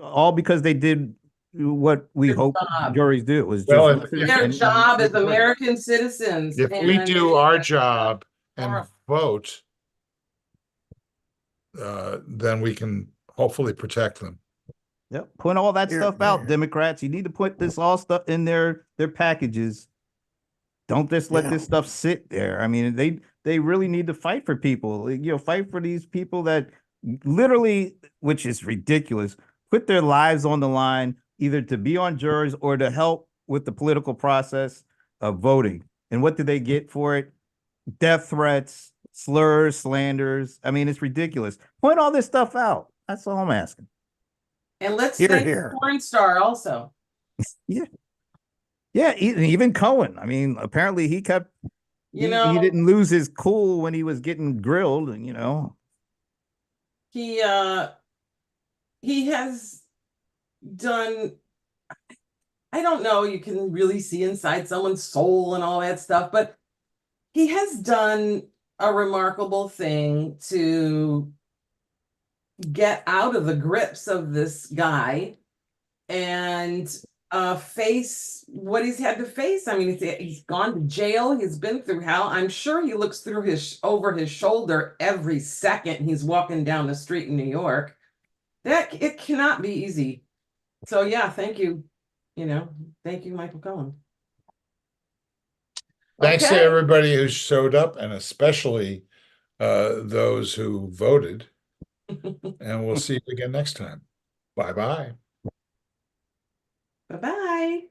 F: all because they did what we hope juries do. It was
E: Well,
F: just
A: Their job as American citizens.
E: If we do our job and
A: Horrible.
E: vote, then we can hopefully protect them.
F: Yep. Point all that stuff out, Democrats. You need to put this all stuff in their packages. Don't just let this stuff sit there. I mean, they really need to fight for people. Fight for these people that literally, which is ridiculous, put their lives on the line either to be on juries or to help with the political process of voting. And what do they get for it? Death threats, slurs, slanders. I mean, it's ridiculous. Point all this stuff out. That's all I'm asking.
A: And let's thank the porn star also.
F: Yeah. Yeah, even Cohen. I mean, apparently he kept, he didn't lose his cool when he was getting grilled, and
A: he has done, I don't know, you can really see inside someone's soul and all that stuff, but he has done a remarkable thing to get out of the grips of this guy and face what he's had to face. I mean, he's gone to jail. He's been through hell. I'm sure he looks through over his shoulder every second he's walking down the street in New York. That it cannot be easy. So yeah, thank you. Thank you, Michael Cohen.
E: Thanks to everybody who showed up, and especially those who voted. And we'll see you again next time. Bye-bye.
A: Bye-bye.